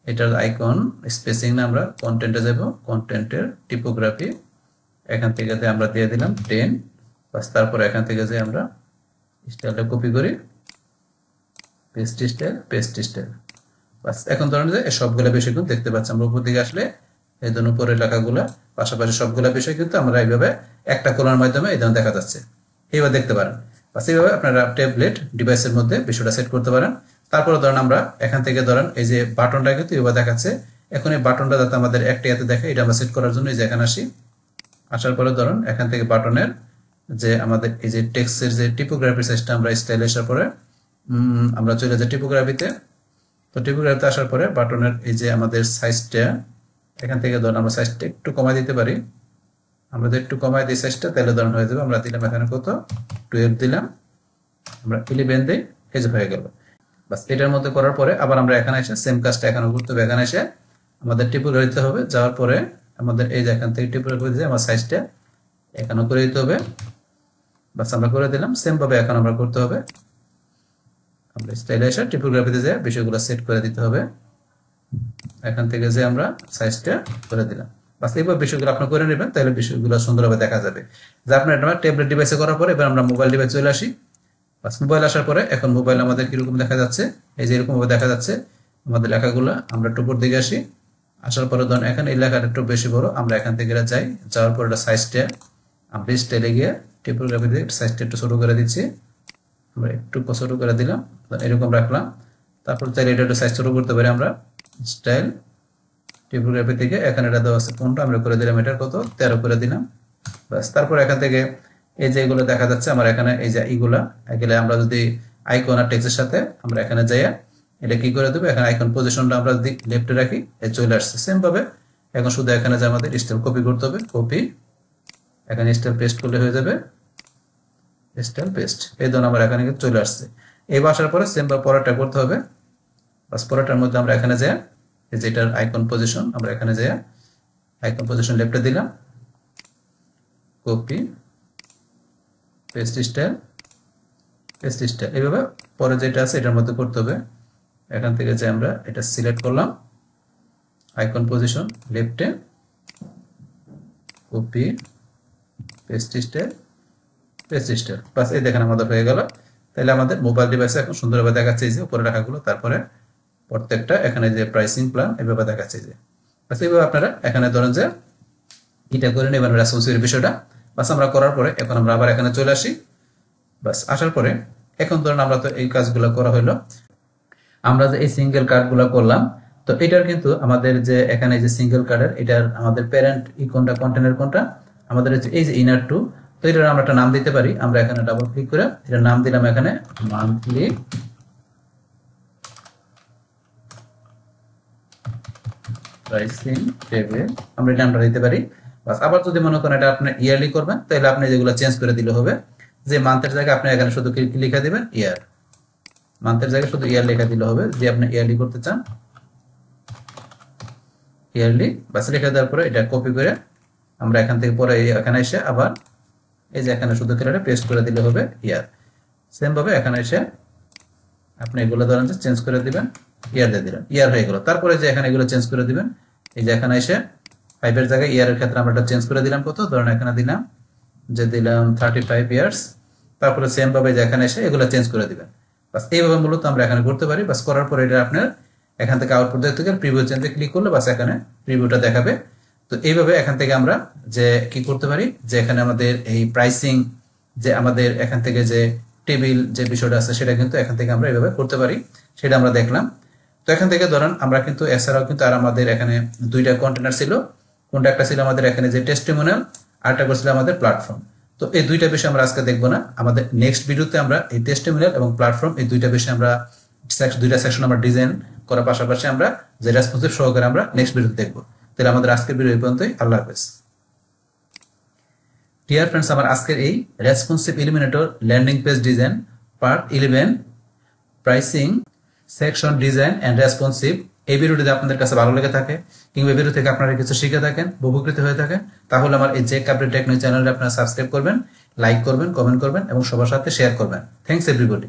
এটার আইকন স্পেসিং না আমরা কন্টেন্টে যাব, কন্টেন্টের টিপোগ্রাফি এখান থেকে আমরা দিয়ে দিলাম 10। বাস তারপরে এখান থেকে যে আমরা স্টাইলটা কপি করি, পেস্ট স্টাইল, পেস্ট স্টাইল। বাস এখন ধরেন যে সবগুলো বিষয় কিন্তু দেখতে পাচ্ছি আমরা উপর দিকে আসলে এই ধরুন উপরের লেখাগুলা পাশাপাশি সবগুলো বিষয় কিন্তু আমরা এইভাবে একটা কলার মাধ্যমে এই ধরনের দেখা যাচ্ছে, এইভাবে দেখতে পারেন। বাস এইভাবে আপনারা ট্যাবলেট ডিভাইসের মধ্যে বিষয়টা সেট করতে পারেন। তারপরে ধরেন আমরা এখান থেকে ধরেন এই যে বাটনটা কিন্তু এইভাবে দেখাচ্ছে, এখন এই বাটনটা যাতে আমাদের একটা ইয়াতে দেখে এটা আমরা সেট করার জন্য এই যে এখানে আসি, আসার পরে ধরুন এখান থেকে বাটনের যে আমাদের এই যে টেক্সটের যে টিপোগ্রাফি সাইজটা আমরা স্টাইল আসার পরে আমরা চলে যাই টিপোগ্রাফিতে। তো টিপোগ্রাফিতে আসার পরে বাটনের এই যে আমাদের সাইজটা এখান থেকে ধরুন আমরা সাইজটা একটু কমাই দিতে পারি, আমরা যদি একটু কমাই দিই সাইজটা তাহলে ধরুন হয়ে যাবে, আমরা দিলাম এখানে কত 12 দিলাম, আমরা 11 দিই, এই যে হয়ে গেল। বাস এটার মধ্যে করার পরে আবার আমরা এখানে এসে সেম কাজটা এখানে করতে হবে, এখানে এসে আমাদের টিপোগ্রাফিতে হবে, যাওয়ার পরে আমাদের এই যে এখান থেকে টিপোগ্রাফি দিয়ে আমার সাইজটা এখানে করে দিতে হবে। বাস আমরা করে দিলাম, সেম ভাবে এখন আমরা করতে হবে, আমরা স্টাইলে এসে টিপোগ্রাফিতে যে বিষয়গুলো সেট করে দিতে হবে, এখান থেকে যে আমরা সাইজটা করে দিলাম। বাস এইভাবে বিষয়গুলো আপনি করে নেবেন, তাহলে বিষয়গুলো সুন্দরভাবে দেখা যাবে। যে আপনার ট্যাবলেট ডিভাইসে করার পরে এবার আমরা মোবাইল ডিভাইস চলে আসি। বাস মোবাইল আসার পরে এখন মোবাইল আমাদের কিরকম দেখা যাচ্ছে, এই যে এরকম ভাবে দেখা যাচ্ছে আমাদের লেখাগুলো। আমরা একটু উপর দিকে আসি, আসার পরে ধরুন এখানে এই লেখাটা একটু বেশি বড়, আমরা এখান থেকে যাই, যাওয়ার পরে এটা সাইজটা আমরা স্টাইলে গিয়ে টিপোগ্রাফি দিয়ে সাইজটা একটু ছোট করে দিচ্ছি, আমরা একটু ছোট করে দিলাম, এরকম রাখলাম। তারপর চাইলে এটা একটু সাইজ ছোট করতে পারি আমরা। স্টাইল টিপোগ্রাফি থেকে এখানে এটা দেওয়া আছে 15, আমরা করে দিলাম এটার কত 13 করে দিলাম। বাস, তারপর এখান থেকে এই যে এগুলো দেখা যাচ্ছে আমার এখানে, এই যে এইগুলা এগুলো আমরা যদি আইকন আর টেক্সটের সাথে আমরা এখানে যাইয়া এটা কি করে দেবো, এখানে আইকন পজিশনটা আমরা যদি লেফটে রাখি চলে আসছে। সেম ভাবে এখন শুধু এখানে যে আমাদের স্টাইল কপি করতে হবে, কপি এখানে স্টাইল পেস্ট করলে হয়ে যাবে, স্টাইল পেস্ট। এই ধরুন আমার এখানে চলে আসছে। এই আসার পরে সেম ভাবে পরেরটা করতে হবে। বাস, পরেরটার মধ্যে আমরা এখানে যাই, এই যে এটার আইকন পজিশন আমরা এখানে যাই, আইকন পজিশন লেফটে দিলাম, copy paste style, paste style. এইভাবে পরে যেটা আছে এটার মধ্যে করতে হবে। এখান থেকে যে আমরা এটা সিলেক্ট করলাম, আইকন পজিশন লেফটে, copy paste style, paste style. বাস, এই দেখেন আমাদের হয়ে গেল। তাহলে আমাদের মোবাইল ডিভাইসে এখন সুন্দরভাবে দেখাচ্ছে এই যে উপরে রাখাগুলো, তারপরে প্রত্যেকটা এখানে যে প্রাইসিং প্ল্যান এভাবে দেখাচ্ছে যে। বাস, এইভাবে আপনারা এখানে ধরেন যে এটা করে নেবেন রেসপন্সিভ বিষয়টা। বাস, আমরা করার পরে এখন আমরা আবার এখানে চলে আসি। বাস, আসার পরে এখন ধরেন আমরা তো এই কাজগুলো করা হলো, আমরা যে এই সিঙ্গেল কার্ডগুলো করলাম, তো এটার কিন্তু আমাদের যে এখানে যে সিঙ্গেল কার্ডের এটার আমাদের প্যারেন্ট কোনটা, কন্টেনার কোনটা, আমাদের এই যে ইনার টু। তো এটার আমরা একটা নাম দিতে পারি। আমরা এখানে ডাবল ক্লিক করে এটার নাম দিলাম এখানে মান্থলি প্রাইসিং টেবিল, আমরা এই নামটা দিতে পারি। বাস, আবার যদি মনে করেন এটা আপনি ইয়ারলি করবেন, তাহলে আপনি যেগুলো চেঞ্জ করে দিলে হবে। যে মান্থের জায়গায় আপনি এখানে শুধু লিখে দিবেন ইয়ার, মান্থের জায়গায় শুধু ইয়ার লেখা দিলে হবে। যদি আপনি ইয়ারলি করতে চান ইয়ারলি, বাস লিখে দেওয়ার পরে এটা কপি করে আমরা এখান থেকে পরে এখানে এসে আবার এই যে এখানে শুধু এটা পেস্ট করে দিলে হবে ইয়ার। সেম ভাবে এখানে এসে আপনি এগুলো ধরেন যে চেঞ্জ করে দিবেন, ইয়ার দিয়ে দিলেন, ইয়ার হয়ে গেল। তারপরে যে এখানে এগুলো চেঞ্জ করে দিবেন, এই যে এখানে এসে 5 এর জায়গায় ইয়ারের ক্ষেত্রে আমরা এটা চেঞ্জ করে দিলাম কত, ধরেন এখানে দিলাম যে দিলাম 35 ইয়ার্স। তারপরে সেম ভাবে যে এখানে এসে এগুলো চেঞ্জ করে দিবেন। বাস, এইভাবে মূলত আমরা এখানে করতে পারি। বাস, করার পরে এটা আপনার এখান থেকে আউটপুট দেখতে গেলে প্রিভিউ চেঞ্জে ক্লিক করলে বাস এখানে প্রিভিউটা দেখাবে। তো এইভাবে এখান থেকে আমরা যে কি করতে পারি, যে এখানে আমাদের এই প্রাইসিং যে আমাদের এখান থেকে যে টেবিল যে বিষয়টা আছে সেটা কিন্তু এখান থেকে আমরা এইভাবে করতে পারি, সেটা আমরা দেখলাম। তো এখান থেকে ধরেন আমরা কিন্তু এছাড়াও কিন্তু আর আমাদের এখানে দুইটা কন্টেনার ছিল। কোনটা একটা ছিল আমাদের এখানে যে টেস্টিমোনিয়াল, আরেকটা ছিল আমাদের প্ল্যাটফর্ম। তো এই দুইটা বিষয় আমরা আজকে দেখবো না, আমাদের নেক্সট ভিডিওতে আমরা এই টেস্টিমোনিয়াল এবং প্ল্যাটফর্ম এই দুইটা বিষয় আমরা দুইটা সেকশন আমরা ডিজাইন করার পাশাপাশি আমরা যে রেসপন্সিভ সহকারে আমরা নেক্সট ভিডিওতে দেখবো। তাহলে আমাদের আজকের ভিডিও এই পর্যন্তই। আল্লাহ হাফেজ। ডিয়ার ফ্রেন্ডস, আমার আজকের এই responsive eliminator landing page design part 11 pricing section design and responsive, এই ভিডিওটি যদি আপনাদের কাছে ভালো লেগে থাকে কিংবা এই ভিডিও থেকে আপনারা কিছু শিখে থাকেন, উপকৃত হয়ে থাকেন, তাহলে আমার এই জেক আপডেট টেকনোলজি চ্যানেলটি আপনারা সাবস্ক্রাইব করবেন, লাইক করবেন, কমেন্ট করবেন এবং সবার সাথে শেয়ার করবেন। Thanks everybody.